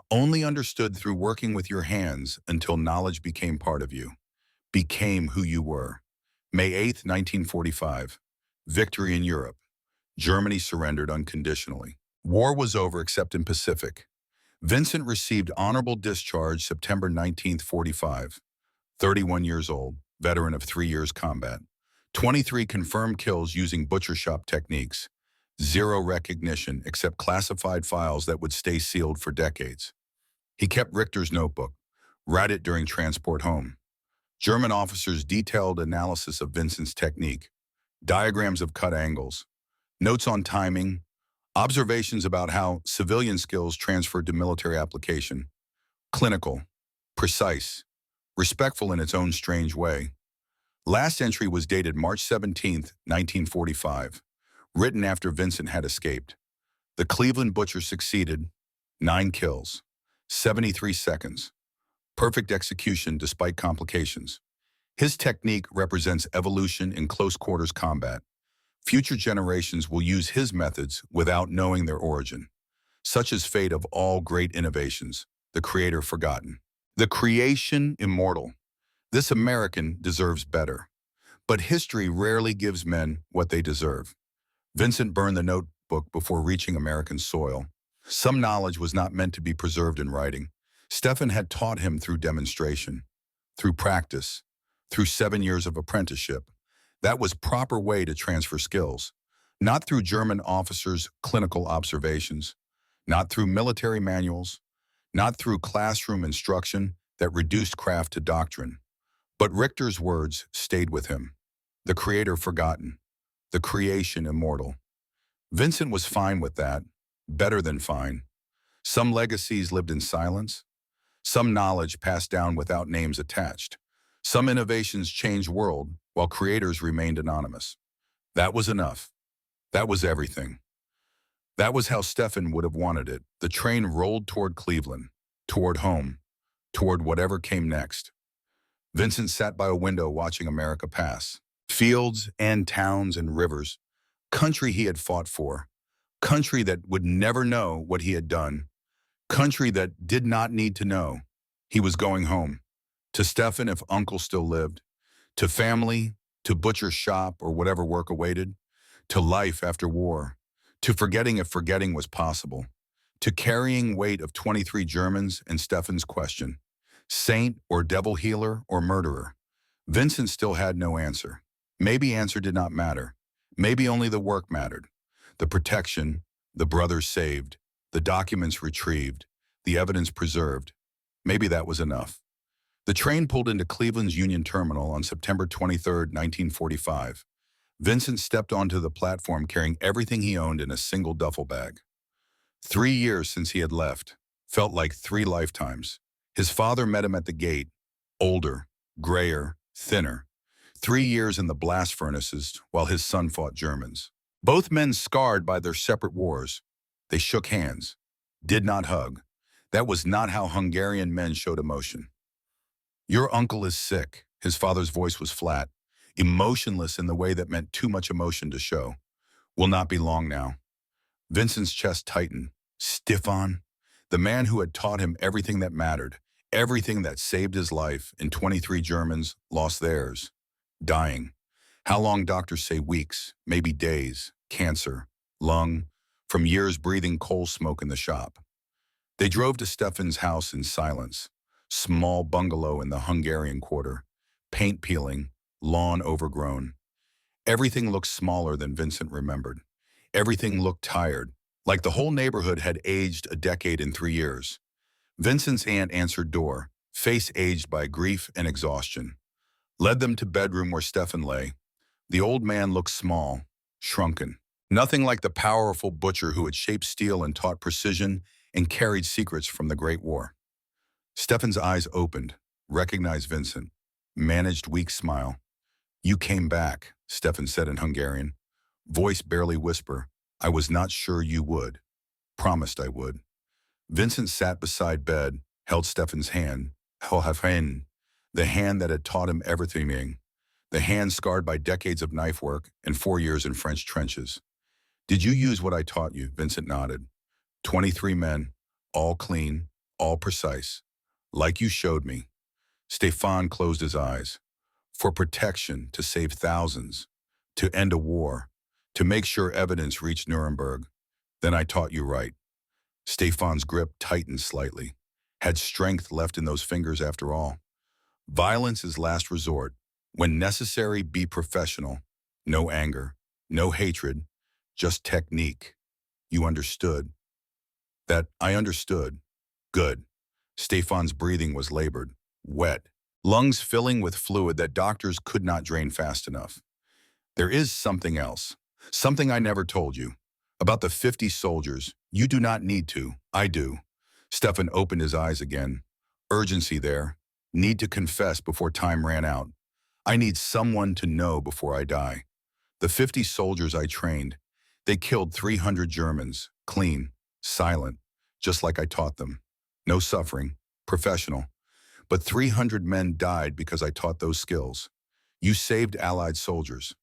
only understood through working with your hands until knowledge became part of you, became who you were. May 8, 1945. Victory in Europe. Germany surrendered unconditionally. War was over except in Pacific. Vincent received honorable discharge September 19, 45. 31 years old, veteran of 3 years combat. 23 confirmed kills using butcher shop techniques. 0 recognition except classified files that would stay sealed for decades. He kept Richter's notebook, read it during transport home. German officers' detailed analysis of Vincent's technique, diagrams of cut angles, notes on timing, observations about how civilian skills transferred to military application. Clinical, precise, respectful in its own strange way. Last entry was dated March 17, 1945, written after Vincent had escaped. The Cleveland butcher succeeded. 9 kills, 73 seconds. Perfect execution despite complications. His technique represents evolution in close quarters combat. Future generations will use his methods without knowing their origin. Such is fate of all great innovations, the creator forgotten. The creation immortal. This American deserves better. But history rarely gives men what they deserve. Vincent burned the notebook before reaching American soil. Some knowledge was not meant to be preserved in writing. Stefan had taught him through demonstration, through practice, through 7 years of apprenticeship. That was proper way to transfer skills, not through German officers' clinical observations, not through military manuals, not through classroom instruction that reduced craft to doctrine. But Richter's words stayed with him. The creator forgotten, the creation immortal. Vincent was fine with that, better than fine. Some legacies lived in silence, some knowledge passed down without names attached. Some innovations changed world while creators remained anonymous. That was enough. That was everything. That was how Stefan would have wanted it. The train rolled toward Cleveland, toward home, toward whatever came next. Vincent sat by a window watching America pass. Fields and towns and rivers. Country he had fought for. Country that would never know what he had done. Country that did not need to know. He was going home. To Stefan if uncle still lived. To family, to butcher's shop or whatever work awaited. To life after war. To forgetting if forgetting was possible. To carrying weight of 23 Germans and Stefan's question. Saint or devil healer or murderer? Vincent still had no answer. Maybe answer did not matter. Maybe only the work mattered. The protection, the brothers saved, the documents retrieved, the evidence preserved. Maybe that was enough. The train pulled into Cleveland's Union Terminal on September 23, 1945. Vincent stepped onto the platform carrying everything he owned in a single duffel bag. 3 years since he had left. Felt like 3 lifetimes. His father met him at the gate, older, grayer, thinner. 3 years in the blast furnaces while his son fought Germans. Both men scarred by their separate wars. They shook hands, did not hug. That was not how Hungarian men showed emotion. Your uncle is sick. His father's voice was flat, emotionless in the way that meant too much emotion to show. Will not be long now. Vincent's chest tightened. Stefan, the man who had taught him everything that mattered, everything that saved his life, and 23 Germans lost theirs. Dying. How long doctors say weeks, maybe days, cancer, lung, from years breathing coal smoke in the shop. They drove to Stefan's house in silence. Small bungalow in the Hungarian quarter. Paint peeling, lawn overgrown. Everything looked smaller than Vincent remembered. Everything looked tired, like the whole neighborhood had aged a decade in 3 years. Vincent's aunt answered door, face aged by grief and exhaustion. Led them to bedroom where Stefan lay. The old man looked small, shrunken. Nothing like the powerful butcher who had shaped steel and taught precision and carried secrets from the Great War. Stefan's eyes opened, recognized Vincent, managed weak smile. You came back, Stefan said in Hungarian. Voice barely whisper. I was not sure you would. Promised I would. Vincent sat beside bed, held Stefan's hand. The hand that had taught him everything. The hand scarred by decades of knife work and 4 years in French trenches. Did you use what I taught you? Vincent nodded. 23 men, all clean, all precise. Like you showed me. Stefan closed his eyes. For protection, to save thousands. To end a war. To make sure evidence reached Nuremberg. Then I taught you right. Stefan's grip tightened slightly. Had strength left in those fingers after all. Violence is last resort. When necessary, be professional. No anger, no hatred, just technique. You understood. That I understood. Good. Stefan's breathing was labored, wet, lungs filling with fluid that doctors could not drain fast enough. There is something else, something I never told you. About the 50 soldiers, you do not need to, I do. Stefan opened his eyes again. Urgency there. Need to confess before time ran out. I need someone to know before I die. The 50 soldiers I trained, they killed 300 Germans, clean, silent, just like I taught them. No suffering, professional. But 300 men died because I taught those skills. You saved Allied soldiers.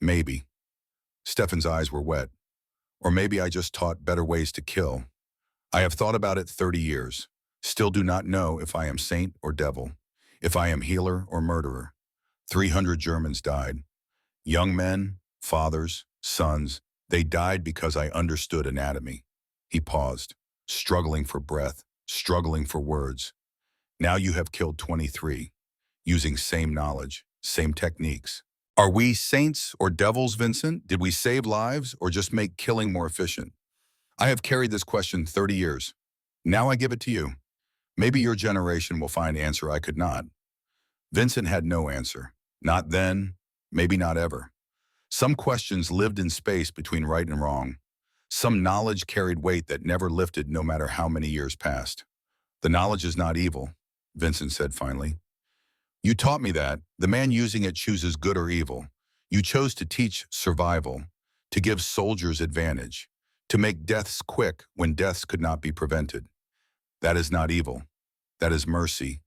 Maybe. Stefan's eyes were wet. Or maybe I just taught better ways to kill. I have thought about it 30 years. Still do not know if I am saint or devil, if I am healer or murderer. 300 Germans died. Young men, fathers, sons, they died because I understood anatomy. He paused, struggling for breath, struggling for words. Now you have killed 23, using same knowledge, same techniques. Are we saints or devils, Vincent? Did we save lives or just make killing more efficient? I have carried this question 30 years. Now I give it to you. Maybe your generation will find answer I could not. Vincent had no answer. Not then, maybe not ever. Some questions lived in space between right and wrong. Some knowledge carried weight that never lifted no matter how many years passed. The knowledge is not evil, Vincent said finally. You taught me that. The man using it chooses good or evil. You chose to teach survival, to give soldiers advantage, to make deaths quick when deaths could not be prevented. That is not evil. That is mercy.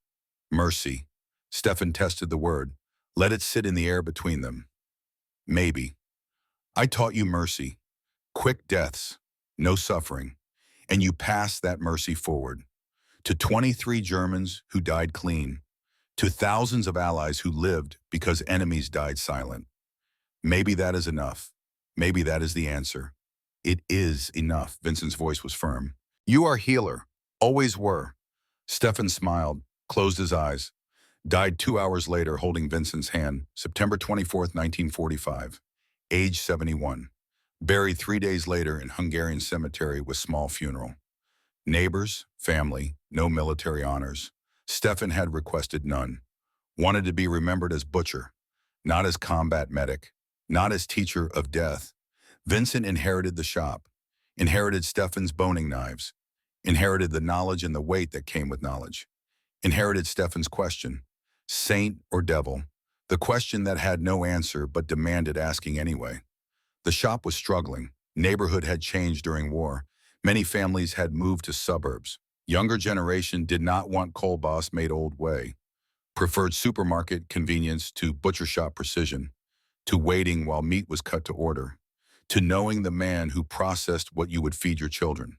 Mercy. Stefan tested the word. Let it sit in the air between them. Maybe. I taught you mercy. Quick deaths. No suffering. And you passed that mercy forward. To 23 Germans who died clean. To thousands of allies who lived because enemies died silent. Maybe that is enough. Maybe that is the answer. It is enough. Vincent's voice was firm. You are healer. Always were. Stefan smiled, closed his eyes. Died 2 hours later holding Vincent's hand, September 24th, 1945. Age 71. Buried 3 days later in Hungarian cemetery with small funeral. Neighbors, family, no military honors. Stefan had requested none. Wanted to be remembered as butcher, not as combat medic, not as teacher of death. Vincent inherited the shop, inherited Stefan's boning knives, inherited the knowledge and the weight that came with knowledge, inherited Stefan's question, saint or devil, the question that had no answer but demanded asking anyway. The shop was struggling. Neighborhood had changed during war. Many families had moved to suburbs. Younger generation did not want coal boss made old way. Preferred supermarket convenience to butcher shop precision, to waiting while meat was cut to order, to knowing the man who processed what you would feed your children.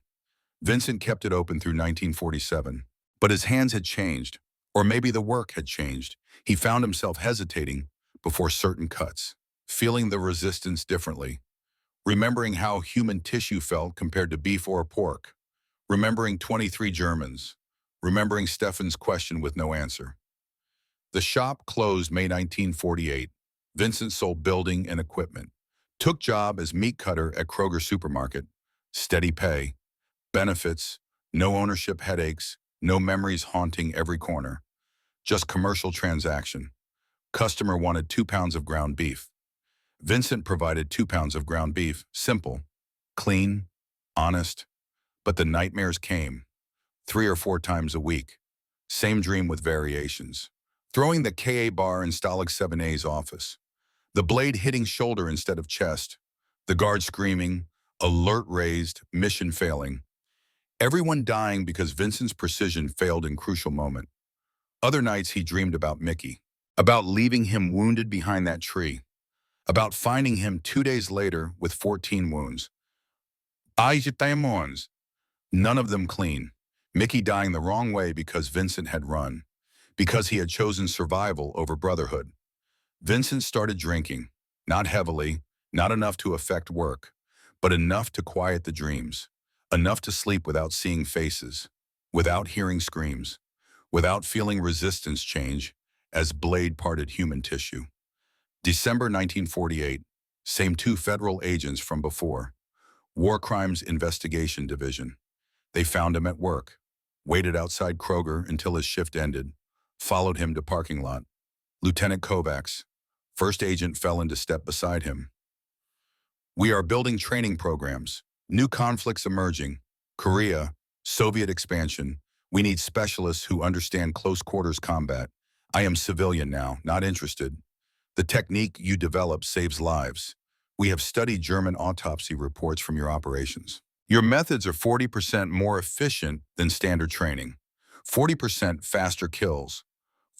Vincent kept it open through 1947, but his hands had changed, or maybe the work had changed. He found himself hesitating before certain cuts, feeling the resistance differently, remembering how human tissue felt compared to beef or pork, remembering 23 Germans, remembering Stefan's question with no answer. The shop closed May 1948. Vincent sold building and equipment, took job as meat cutter at Kroger supermarket, steady pay, benefits, no ownership headaches, no memories haunting every corner, just commercial transaction. Customer wanted 2 pounds of ground beef. Vincent provided 2 pounds of ground beef, simple, clean, honest. But the nightmares came, 3 or 4 times a week. Same dream with variations. Throwing the KA bar in Stalag 7A's office. The blade hitting shoulder instead of chest. The guard screaming, alert raised, mission failing. Everyone dying because Vincent's precision failed in crucial moment. Other nights he dreamed about Mickey, about leaving him wounded behind that tree, about finding him 2 days later with 14 wounds. None of them clean. Mickey dying the wrong way because Vincent had run, because he had chosen survival over brotherhood. Vincent started drinking, not heavily, not enough to affect work, but enough to quiet the dreams, enough to sleep without seeing faces, without hearing screams, without feeling resistance change as blade parted human tissue. December 1948, same 2 federal agents from before, War Crimes Investigation Division. They found him at work, waited outside Kroger until his shift ended, followed him to parking lot. Lieutenant Kovacs, first agent, fell into step beside him. We are building training programs, new conflicts emerging, Korea, Soviet expansion. We need specialists who understand close quarters combat. I am civilian now, not interested. The technique you develop saves lives. We have studied German autopsy reports from your operations. Your methods are 40% more efficient than standard training, 40% faster kills,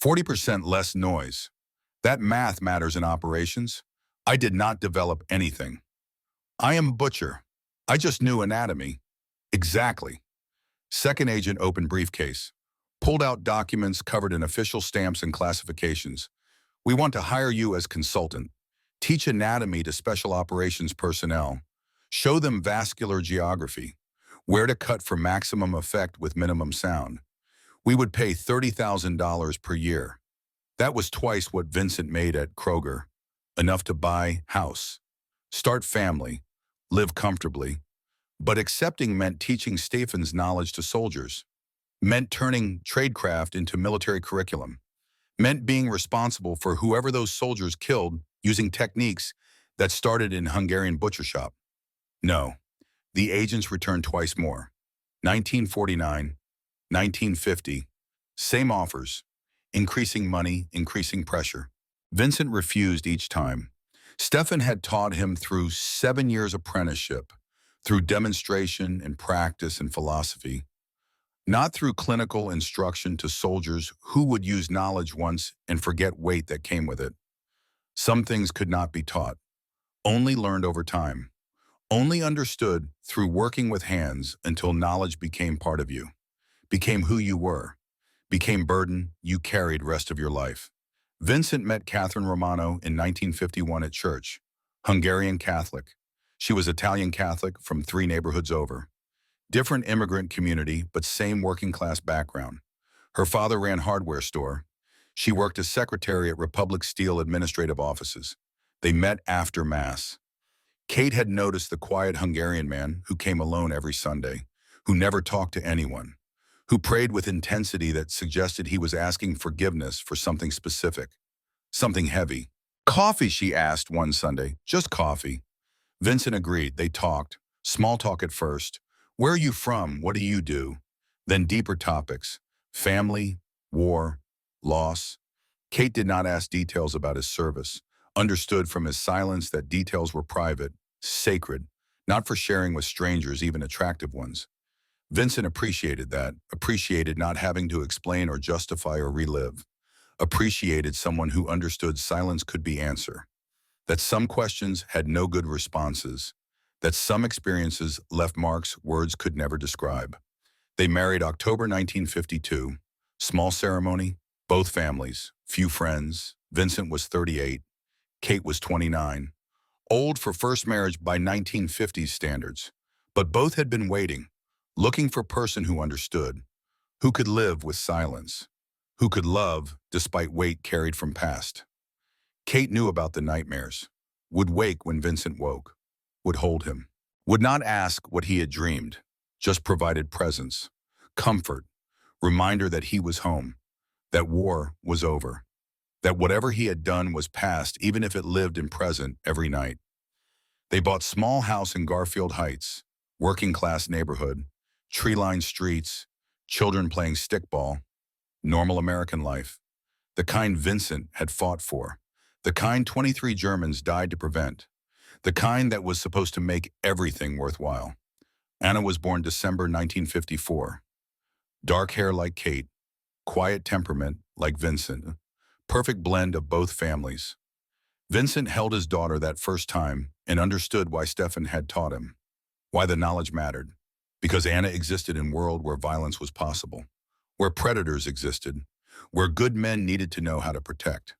40% less noise. That math matters in operations. I did not develop anything. I am butcher. I just knew anatomy. Exactly. Second agent opened briefcase. Pulled out documents covered in official stamps and classifications. We want to hire you as consultant. Teach anatomy to special operations personnel. Show them vascular geography. Where to cut for maximum effect with minimum sound. We would pay $30,000 per year. That was twice what Vincent made at Kroger. Enough to buy house, start family, live comfortably. But accepting meant teaching Stefan's knowledge to soldiers, meant turning tradecraft into military curriculum, meant being responsible for whoever those soldiers killed using techniques that started in Hungarian butcher shop. No, the agents returned twice more. 1949, 1950, same offers, increasing money, increasing pressure. Vincent refused each time. Stefan had taught him through 7 years apprenticeship, through demonstration and practice and philosophy, not through clinical instruction to soldiers who would use knowledge once and forget weight that came with it. Some things could not be taught, only learned over time, only understood through working with hands until knowledge became part of you, became who you were, became burden you carried rest of your life. Vincent met Catherine Romano in 1951 at church, Hungarian Catholic. She was Italian Catholic from 3 neighborhoods over. Different immigrant community, but same working class background. Her father ran hardware store. She worked as secretary at Republic Steel administrative offices. They met after Mass. Kate had noticed the quiet Hungarian man who came alone every Sunday, who never talked to anyone, who prayed with intensity that suggested he was asking forgiveness for something specific, something heavy. Coffee, she asked one Sunday, just coffee. Vincent agreed. They talked, small talk at first. Where are you from? What do you do? Then deeper topics, family, war, loss. Kate did not ask details about his service, understood from his silence that details were private, sacred, not for sharing with strangers, even attractive ones. Vincent appreciated that, appreciated not having to explain or justify or relive, appreciated someone who understood silence could be answer, that some questions had no good responses, that some experiences left marks words could never describe. They married October 1952, small ceremony, both families, few friends. Vincent was 38, Kate was 29, old for first marriage by 1950s standards, but both had been waiting, looking for a person who understood, who could live with silence, who could love despite weight carried from past. Kate knew about the nightmares, would wake when Vincent woke, would hold him, would not ask what he had dreamed, just provided presence, comfort, reminder that he was home, that war was over, that whatever he had done was past even if it lived in present every night. They bought small house in Garfield Heights, working class neighborhood, tree-lined streets, children playing stickball, normal American life, the kind Vincent had fought for, the kind 23 Germans died to prevent, the kind that was supposed to make everything worthwhile. Anna was born December 1954. Dark hair like Kate, quiet temperament like Vincent, perfect blend of both families. Vincent held his daughter that first time and understood why Stefan had taught him, why the knowledge mattered, because Anna existed in a world where violence was possible, where predators existed, where good men needed to know how to protect.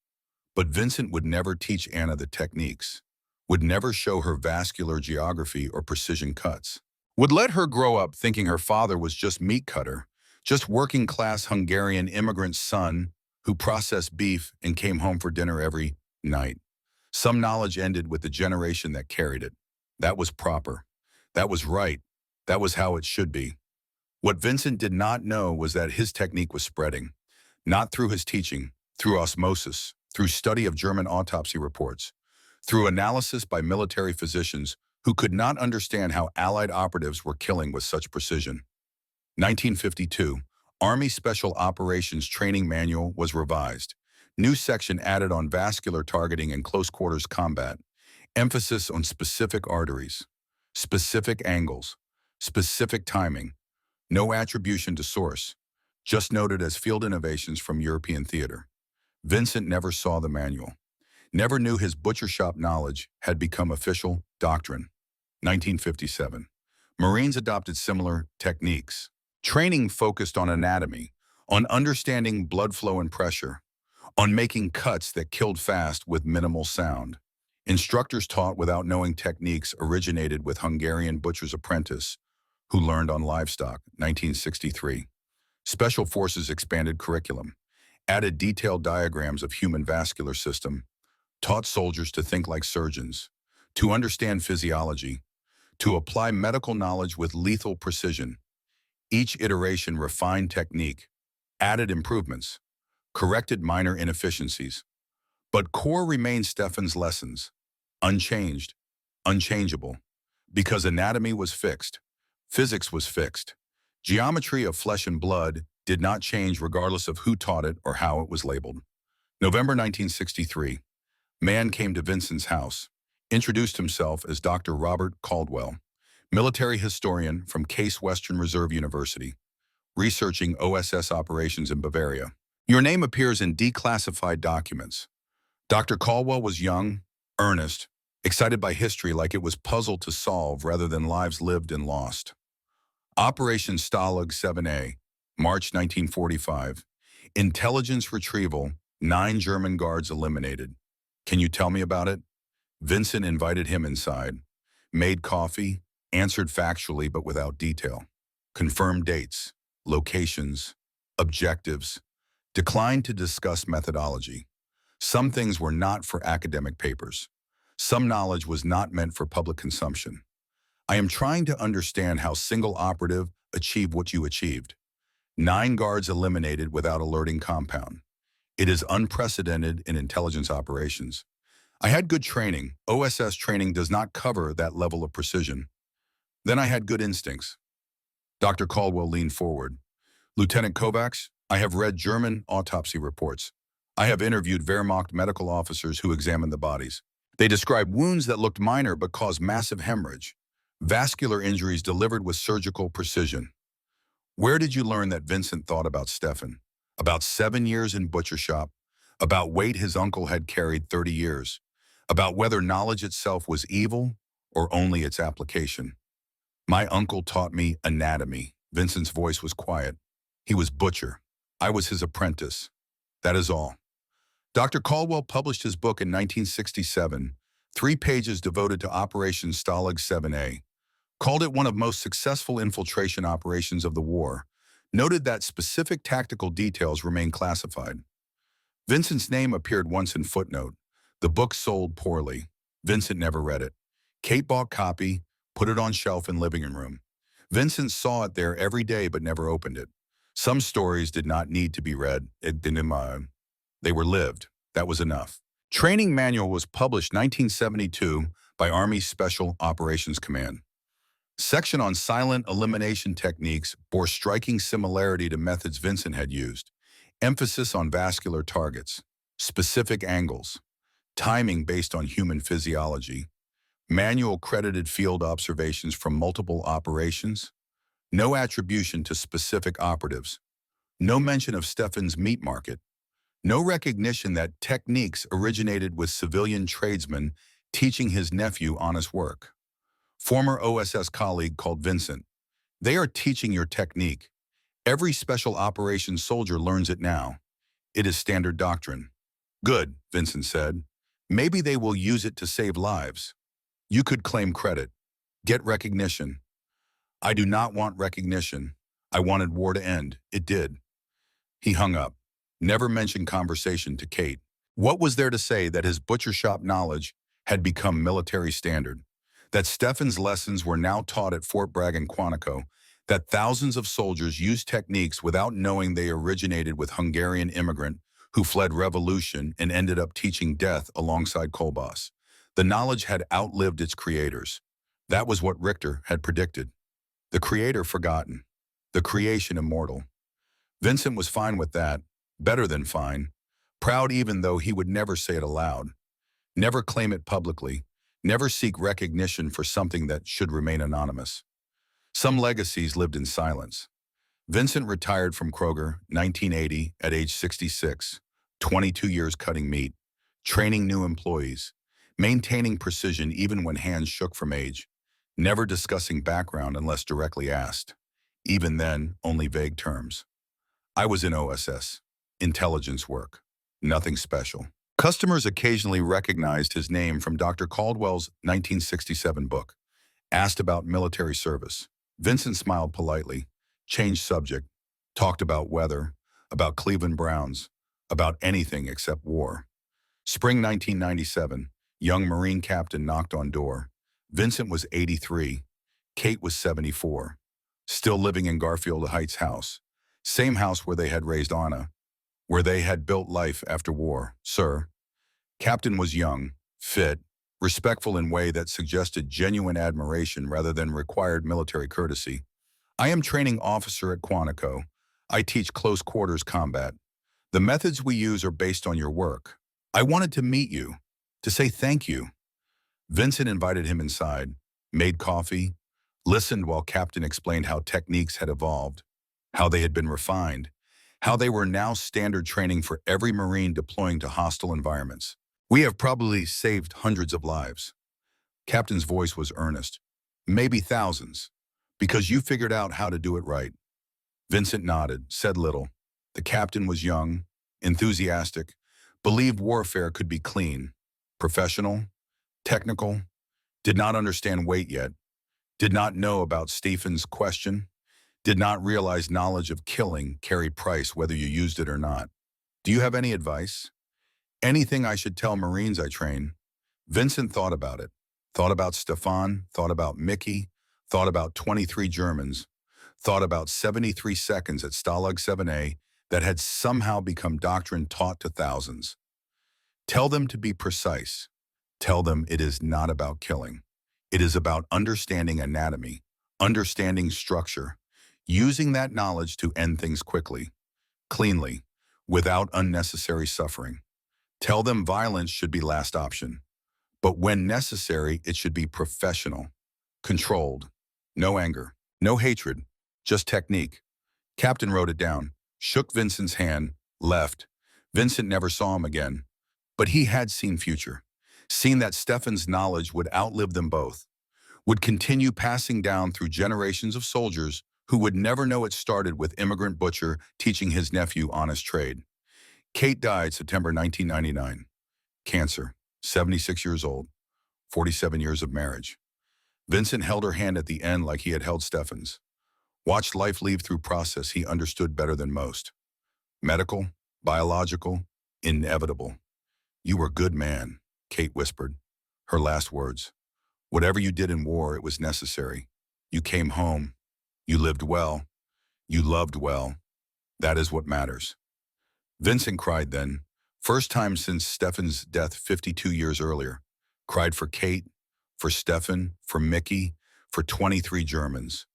But Vincent would never teach Anna the techniques, would never show her vascular geography or precision cuts, would let her grow up thinking her father was just meat cutter, just working-class Hungarian immigrant son who processed beef and came home for dinner every night. Some knowledge ended with the generation that carried it. That was proper. That was right. That was how it should be. What Vincent did not know was that his technique was spreading, not through his teaching, through osmosis, through study of German autopsy reports, through analysis by military physicians who could not understand how Allied operatives were killing with such precision. 1952, Army Special Operations Training Manual was revised. New section added on vascular targeting and close quarters combat. Emphasis on specific arteries, specific angles, specific timing. No attribution to source, just noted as field innovations from European theater. Vincent never saw the manual, never knew his butcher shop knowledge had become official doctrine. 1957. Marines adopted similar techniques. Training focused on anatomy, on understanding blood flow and pressure, on making cuts that killed fast with minimal sound. Instructors taught without knowing techniques originated with Hungarian butcher's apprentice, who learned on livestock, 1963. Special Forces expanded curriculum, added detailed diagrams of human vascular system, taught soldiers to think like surgeons, to understand physiology, to apply medical knowledge with lethal precision. Each iteration refined technique, added improvements, corrected minor inefficiencies. But core remained Stefan's lessons, unchanged, unchangeable, because anatomy was fixed, physics was fixed. Geometry of flesh and blood did not change regardless of who taught it or how it was labeled. November 1963, man came to Vincent's house, introduced himself as Dr. Robert Caldwell, military historian from Case Western Reserve University, researching OSS operations in Bavaria. Your name appears in declassified documents. Dr. Caldwell was young, earnest, excited by history like it was puzzle to solve rather than lives lived and lost. Operation Stalag 7A, March 1945. Intelligence retrieval, 9 German guards eliminated. Can you tell me about it? Vincent invited him inside, made coffee, answered factually but without detail, confirmed dates, locations, objectives, declined to discuss methodology. Some things were not for academic papers. Some knowledge was not meant for public consumption. I am trying to understand how single operative achieved what you achieved. 9 guards eliminated without alerting compound. It is unprecedented in intelligence operations. I had good training. OSS training does not cover that level of precision. Then I had good instincts. Dr. Caldwell leaned forward. Lieutenant Kovacs, I have read German autopsy reports. I have interviewed Wehrmacht medical officers who examined the bodies. They described wounds that looked minor but caused massive hemorrhage. Vascular injuries delivered with surgical precision. Where did you learn that Vincent thought about Stefan? About 7 years in butcher shop. About weight his uncle had carried 30 years. About whether knowledge itself was evil or only its application. My uncle taught me anatomy. Vincent's voice was quiet. He was butcher. I was his apprentice. That is all. Dr. Caldwell published his book in 1967, 3 pages devoted to Operation Stalag 7A, called it one of most successful infiltration operations of the war, noted that specific tactical details remain classified. Vincent's name appeared once in footnote. The book sold poorly. Vincent never read it. Kate bought copy, put it on shelf in living room. Vincent saw it there every day but never opened it. Some stories did not need to be read. They were lived. That was enough. Training manual was published 1972 by Army Special Operations Command. Section on silent elimination techniques bore striking similarity to methods Vincent had used. Emphasis on vascular targets, specific angles, timing based on human physiology, manual credited field observations from multiple operations, no attribution to specific operatives, no mention of Stefan's meat market, no recognition that techniques originated with civilian tradesmen teaching his nephew honest work. Former OSS colleague called Vincent. They are teaching your technique. Every special operations soldier learns it now. It is standard doctrine. Good, Vincent said. Maybe they will use it to save lives. You could claim credit. Get recognition. I do not want recognition. I wanted war to end. It did. He hung up. Never mentioned conversation to Kate. What was there to say that his butcher shop knowledge had become military standard? That Stefan's lessons were now taught at Fort Bragg and Quantico, that thousands of soldiers used techniques without knowing they originated with Hungarian immigrant who fled revolution and ended up teaching death alongside Kolbas. The knowledge had outlived its creators. That was what Richter had predicted. The creator forgotten. The creation immortal. Vincent was fine with that, better than fine, proud even though he would never say it aloud, never claim it publicly, never seek recognition for something that should remain anonymous. Some legacies lived in silence. Vincent retired from Kroger, 1980, at age 66, 22 years cutting meat, training new employees, maintaining precision even when hands shook from age. never discussing background unless directly asked. Even then, only vague terms. I was in OSS. Intelligence work. Nothing special. Customers occasionally recognized his name from Dr. Caldwell's 1967 book. Asked about military service. Vincent smiled politely, changed subject, talked about weather, about Cleveland Browns, about anything except war. Spring 1997, young Marine captain knocked on door. Vincent was 83. Kate was 74. Still living in Garfield Heights house. Same house where they had raised Anna, where they had built life after war, sir. Captain was young, fit, respectful in way that suggested genuine admiration rather than required military courtesy. I am training officer at Quantico. I teach close quarters combat. The methods we use are based on your work. I wanted to meet you, to say thank you. Vincent invited him inside, made coffee, listened while Captain explained how techniques had evolved, how they had been refined, how they were now standard training for every Marine deploying to hostile environments. We have probably saved hundreds of lives. Captain's voice was earnest. Maybe thousands, because you figured out how to do it right. Vincent nodded, said little. The captain was young, enthusiastic, believed warfare could be clean, professional, technical, did not understand weight yet, did not know about Stephen's question, did not realize knowledge of killing carried price whether you used it or not. Do you have any advice? Anything I should tell Marines I train? Vincent thought about it. Thought about Stefan, thought about Mickey, thought about 23 Germans, thought about 73 seconds at Stalag 7A that had somehow become doctrine taught to thousands. Tell them to be precise. Tell them it is not about killing. It is about understanding anatomy, understanding structure, using that knowledge to end things quickly, cleanly, without unnecessary suffering. Tell them violence should be last option, but when necessary, it should be professional, controlled, no anger, no hatred, just technique. Captain wrote it down, shook Vincent's hand, left. Vincent never saw him again, but he had seen future, seen that Stefan's knowledge would outlive them both, would continue passing down through generations of soldiers who would never know it started with immigrant butcher teaching his nephew honest trade. Kate died September 1999. Cancer, 76 years old, 47 years of marriage. Vincent held her hand at the end like he had held Stefan's. Watched life leave through process he understood better than most. Medical, biological, inevitable. You were a good man, Kate whispered. Her last words. Whatever you did in war, it was necessary. You came home. You lived well. You loved well. That is what matters. Vincent cried then, first time since Stefan's death 52 years earlier. Cried for Kate, for Stefan, for Mickey, for 23 Germans,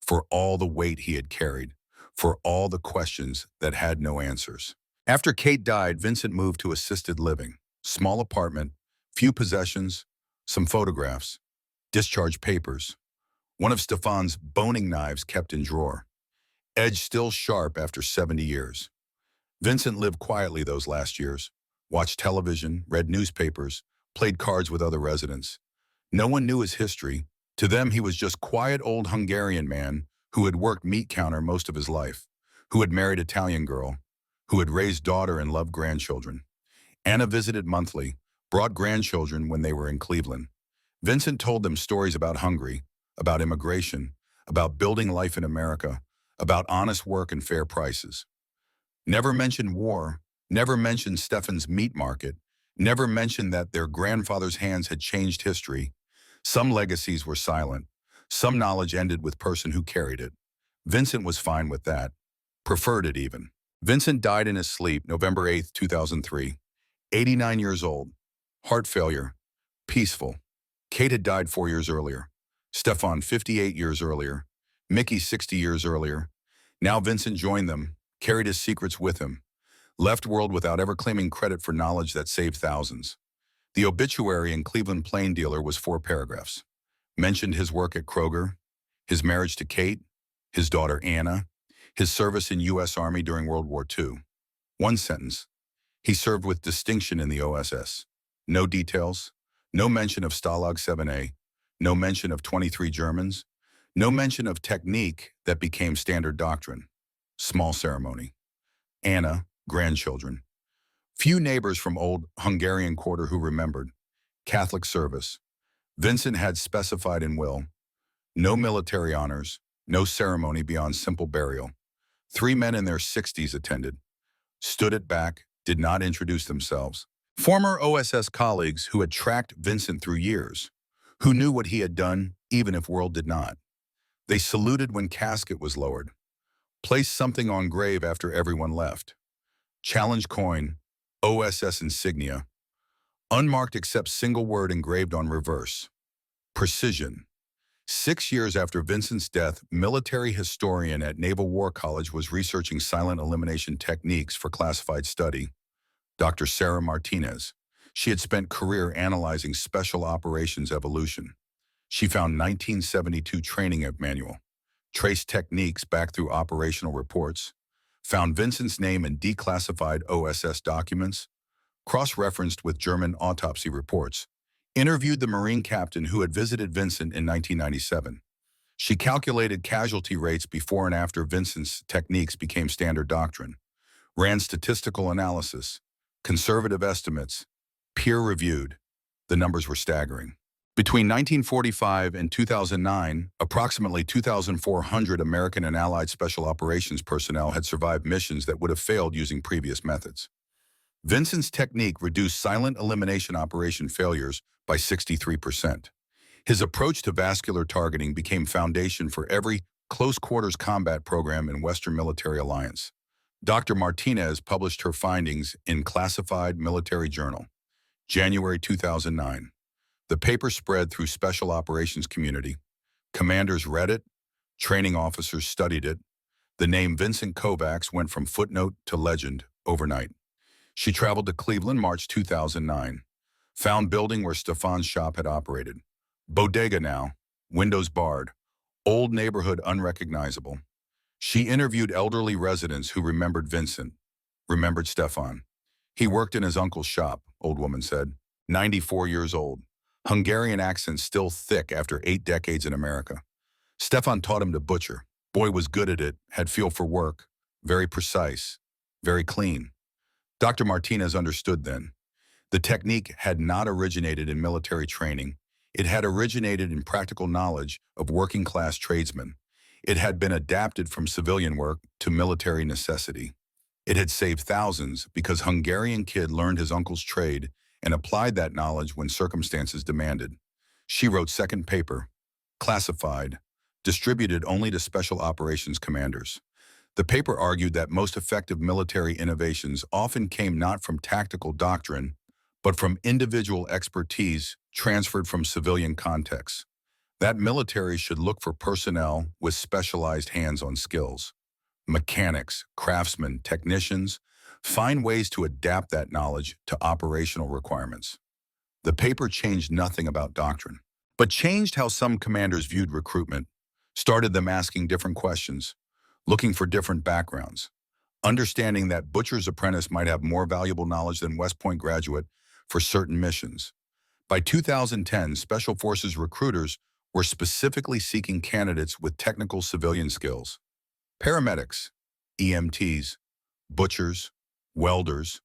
for all the weight he had carried, for all the questions that had no answers. After Kate died, Vincent moved to assisted living, small apartment, few possessions, some photographs, discharge papers, one of Stefan's boning knives kept in drawer, edge still sharp after 70 years. Vincent lived quietly those last years, watched television, read newspapers, played cards with other residents. No one knew his history. To them, he was just quiet old Hungarian man who had worked meat counter most of his life, who had married Italian girl, who had raised daughter and loved grandchildren. Anna visited monthly, brought grandchildren when they were in Cleveland. Vincent told them stories about Hungary, about immigration, about building life in America, about honest work and fair prices. Never mentioned war, never mentioned Stefan's meat market, never mentioned that their grandfather's hands had changed history. Some legacies were silent. Some knowledge ended with person who carried it. Vincent was fine with that, preferred it even. Vincent died in his sleep November 8, 2003, 89 years old, heart failure, peaceful. Kate had died 4 years earlier. Stefan 58 years earlier. Mickey 60 years earlier. Now Vincent joined them, carried his secrets with him, left world without ever claiming credit for knowledge that saved thousands. The obituary in Cleveland Plain Dealer was 4 paragraphs. Mentioned his work at Kroger, his marriage to Kate, his daughter Anna, his service in U.S. Army during World War II. 1 sentence. He served with distinction in the OSS. No details, no mention of Stalag 7A, No mention of 23 Germans. No mention of technique that became standard doctrine. Small ceremony. Anna, grandchildren. Few neighbors from old Hungarian quarter who remembered. Catholic service. Vincent had specified in will. No military honors. No ceremony beyond simple burial. 3 men in their 60s attended. Stood at back, did not introduce themselves. Former OSS colleagues who had tracked Vincent through years, who knew what he had done, even if world did not. They saluted when casket was lowered, placed something on grave after everyone left. Challenge coin, OSS insignia, unmarked except single word engraved on reverse. Precision. 6 years after Vincent's death, military historian at Naval War College was researching silent elimination techniques for classified study. Dr. Sarah Martinez. She had spent career analyzing special operations evolution. She found 1972 training manual, traced techniques back through operational reports, found Vincent's name in declassified OSS documents, cross-referenced with German autopsy reports, interviewed the Marine captain who had visited Vincent in 1997. She calculated casualty rates before and after Vincent's techniques became standard doctrine, ran statistical analysis, conservative estimates, peer-reviewed. The numbers were staggering. Between 1945 and 2009, approximately 2,400 American and Allied Special Operations personnel had survived missions that would have failed using previous methods. Vincent's technique reduced silent elimination operation failures by 63%. His approach to vascular targeting became foundation for every close-quarters combat program in Western Military Alliance. Dr. Martinez published her findings in Classified Military Journal, January 2009. The paper spread through special operations community. Commanders read it, training officers studied it. The name Vincent Kovacs went from footnote to legend overnight. She traveled to Cleveland, March 2009. Found building where Stefan's shop had operated. Bodega now, windows barred, old neighborhood unrecognizable. She interviewed elderly residents who remembered Vincent, remembered Stefan. He worked in his uncle's shop, old woman said, 94 years old. Hungarian accent still thick after 8 decades in America. Stefan taught him to butcher. Boy was good at it, had feel for work, very precise, very clean. Dr. Martinez understood then. The technique had not originated in military training. It had originated in practical knowledge of working-class tradesmen. It had been adapted from civilian work to military necessity. It had saved thousands because Hungarian kid learned his uncle's trade and applied that knowledge when circumstances demanded. She wrote second paper, classified, distributed only to special operations commanders. The paper argued that most effective military innovations often came not from tactical doctrine, but from individual expertise transferred from civilian contexts. That military should look for personnel with specialized hands-on skills. Mechanics, craftsmen, technicians, find ways to adapt that knowledge to operational requirements. The paper changed nothing about doctrine, but changed how some commanders viewed recruitment, started them asking different questions, looking for different backgrounds, understanding that butcher's apprentice might have more valuable knowledge than West Point graduate for certain missions. By 2010, Special Forces recruiters were specifically seeking candidates with technical civilian skills. Paramedics, EMTs, butchers, welders,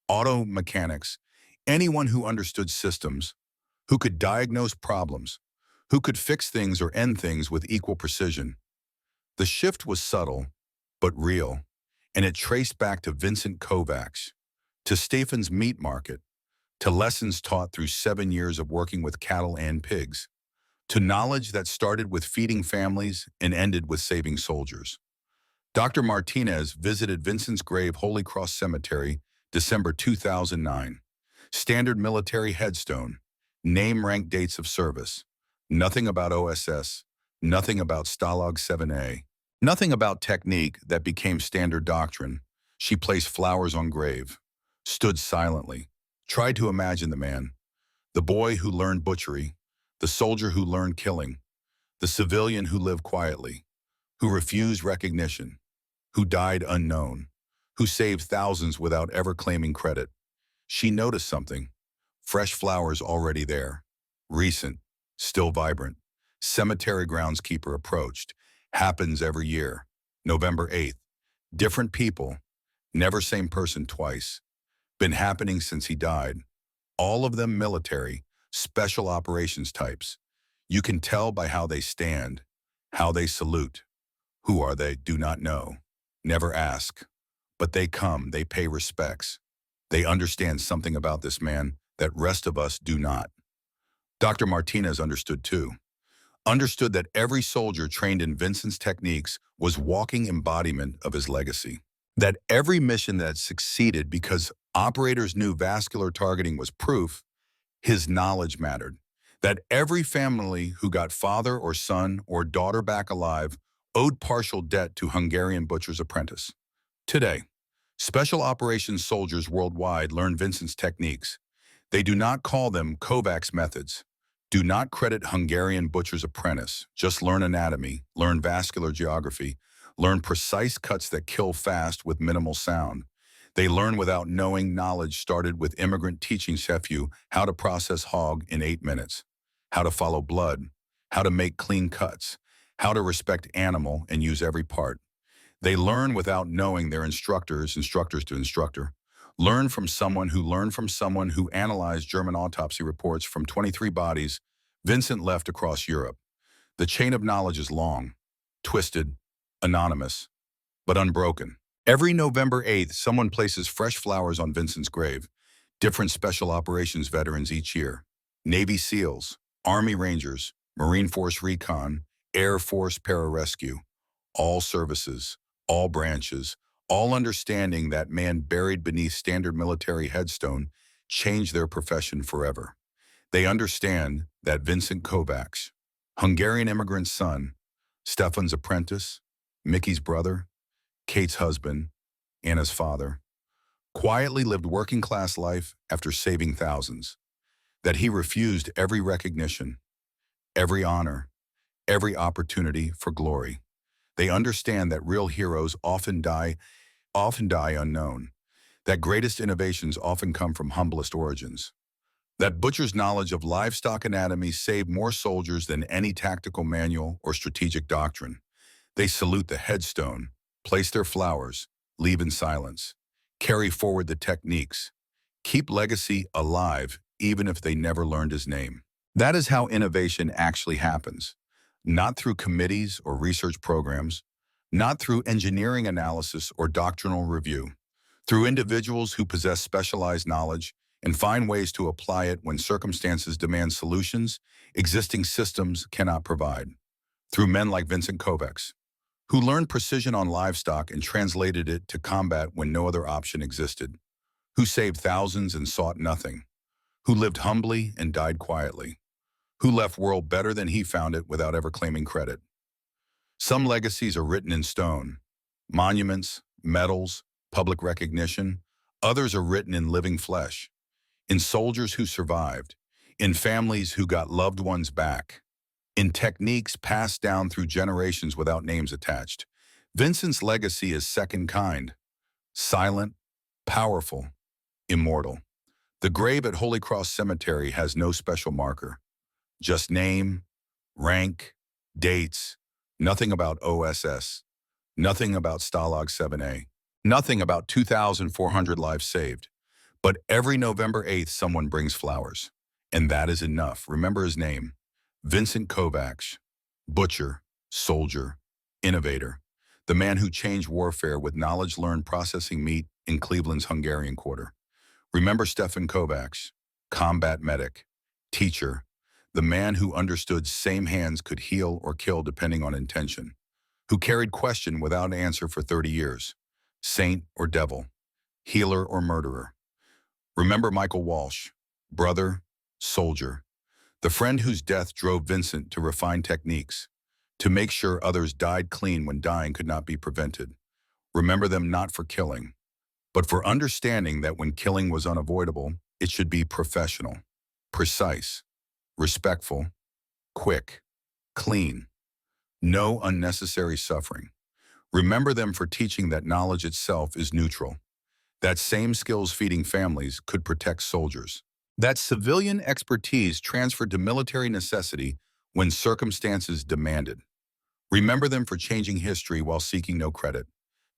auto mechanics, anyone who understood systems, who could diagnose problems, who could fix things or end things with equal precision. The shift was subtle, but real, and it traced back to Vincent Kovacs, to Stefan's meat market, to lessons taught through 7 years of working with cattle and pigs, to knowledge that started with feeding families and ended with saving soldiers. Dr. Martinez visited Vincent's grave, Holy Cross Cemetery, December 2009. Standard military headstone, name, rank, dates of service. Nothing about OSS, nothing about Stalag 7A, nothing about technique that became standard doctrine. She placed flowers on grave, stood silently, tried to imagine the man, the boy who learned butchery, the soldier who learned killing, the civilian who lived quietly, who refused recognition, who died unknown, who saved thousands without ever claiming credit. She noticed something, fresh flowers already there, recent, still vibrant. Cemetery groundskeeper approached. Happens every year. November 8th. Different people. Never same person twice. Been happening since he died. All of them military, special operations types. You can tell by how they stand, how they salute. Who are they? Do not know. Never ask. But they come, they pay respects. They understand something about this man that rest of us do not. Dr. Martinez understood too. Understood that every soldier trained in Vincent's techniques was walking embodiment of his legacy. That every mission that succeeded because operators knew vascular targeting was proof, his knowledge mattered. That every family who got father or son or daughter back alive owed partial debt to Hungarian butcher's apprentice. Today, special operations soldiers worldwide learn Vincent's techniques. They do not call them Kovacs methods. Do not credit Hungarian butcher's apprentice. Just learn anatomy, learn vascular geography, learn precise cuts that kill fast with minimal sound. They learn without knowing. Knowledge started with immigrant teaching Sheffield how to process hog in 8 minutes, how to follow blood, how to make clean cuts, how to respect animal and use every part. They learn without knowing their instructors to instructor. Learn from someone who analyzed German autopsy reports from 23 bodies Vincent left across Europe. The chain of knowledge is long, twisted, anonymous, but unbroken. Every November 8th, someone places fresh flowers on Vincent's grave. Different special operations veterans each year. Navy SEALs, Army Rangers, Marine Force Recon, Air Force Pararescue. All services, all branches, all understanding that man buried beneath standard military headstone changed their profession forever. They understand that Vincent Kovacs, Hungarian immigrant son, Stefan's apprentice, Mickey's brother, Kate's husband, Anna's father, quietly lived working-class life after saving thousands, that he refused every recognition, every honor, every opportunity for glory. They understand that real heroes often die unknown, that greatest innovations often come from humblest origins, that Butcher's knowledge of livestock anatomy saved more soldiers than any tactical manual or strategic doctrine. They salute the headstone, place their flowers, leave in silence, carry forward the techniques, keep legacy alive even if they never learned his name. That is how innovation actually happens, not through committees or research programs, not through engineering analysis or doctrinal review, through individuals who possess specialized knowledge and find ways to apply it when circumstances demand solutions existing systems cannot provide, through men like Vincent Kovacs, who learned precision on livestock and translated it to combat when no other option existed, who saved thousands and sought nothing, who lived humbly and died quietly, who left world better than he found it without ever claiming credit. Some legacies are written in stone, monuments, medals, public recognition. Others are written in living flesh, in soldiers who survived, in families who got loved ones back, in techniques passed down through generations without names attached. Vincent's legacy is second kind, silent, powerful, immortal. The grave at Holy Cross Cemetery has no special marker, just name, rank, dates, nothing about OSS, nothing about Stalag 7A, nothing about 2,400 lives saved. But every November 8th, someone brings flowers. And that is enough. Remember his name, Vincent Kovacs, butcher, soldier, innovator, the man who changed warfare with knowledge learned processing meat in Cleveland's Hungarian Quarter. Remember Stefan Kovacs, combat medic, teacher, the man who understood same hands could heal or kill depending on intention, who carried question without answer for 30 years, saint or devil, healer or murderer. Remember Michael Walsh, brother, soldier, the friend whose death drove Vincent to refine techniques, to make sure others died clean when dying could not be prevented. Remember them not for killing, but for understanding that when killing was unavoidable, it should be professional, precise, respectful, quick, clean, no unnecessary suffering. Remember them for teaching that knowledge itself is neutral, that same skills feeding families could protect soldiers. That civilian expertise transferred to military necessity when circumstances demanded. Remember them for changing history while seeking no credit.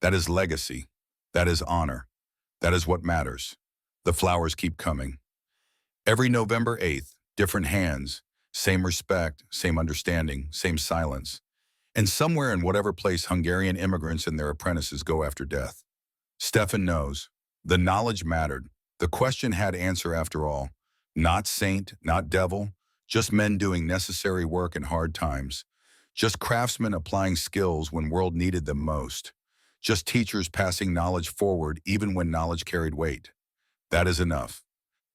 That is legacy. That is honor. That is what matters. The flowers keep coming. Every November 8th, different hands, same respect, same understanding, same silence. And somewhere in whatever place Hungarian immigrants and their apprentices go after death. Stefan knows. The knowledge mattered. The question had answer after all. Not saint, not devil, just men doing necessary work in hard times. Just craftsmen applying skills when world needed them most. Just teachers passing knowledge forward even when knowledge carried weight. That is enough.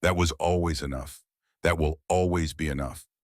That was always enough. That will always be enough.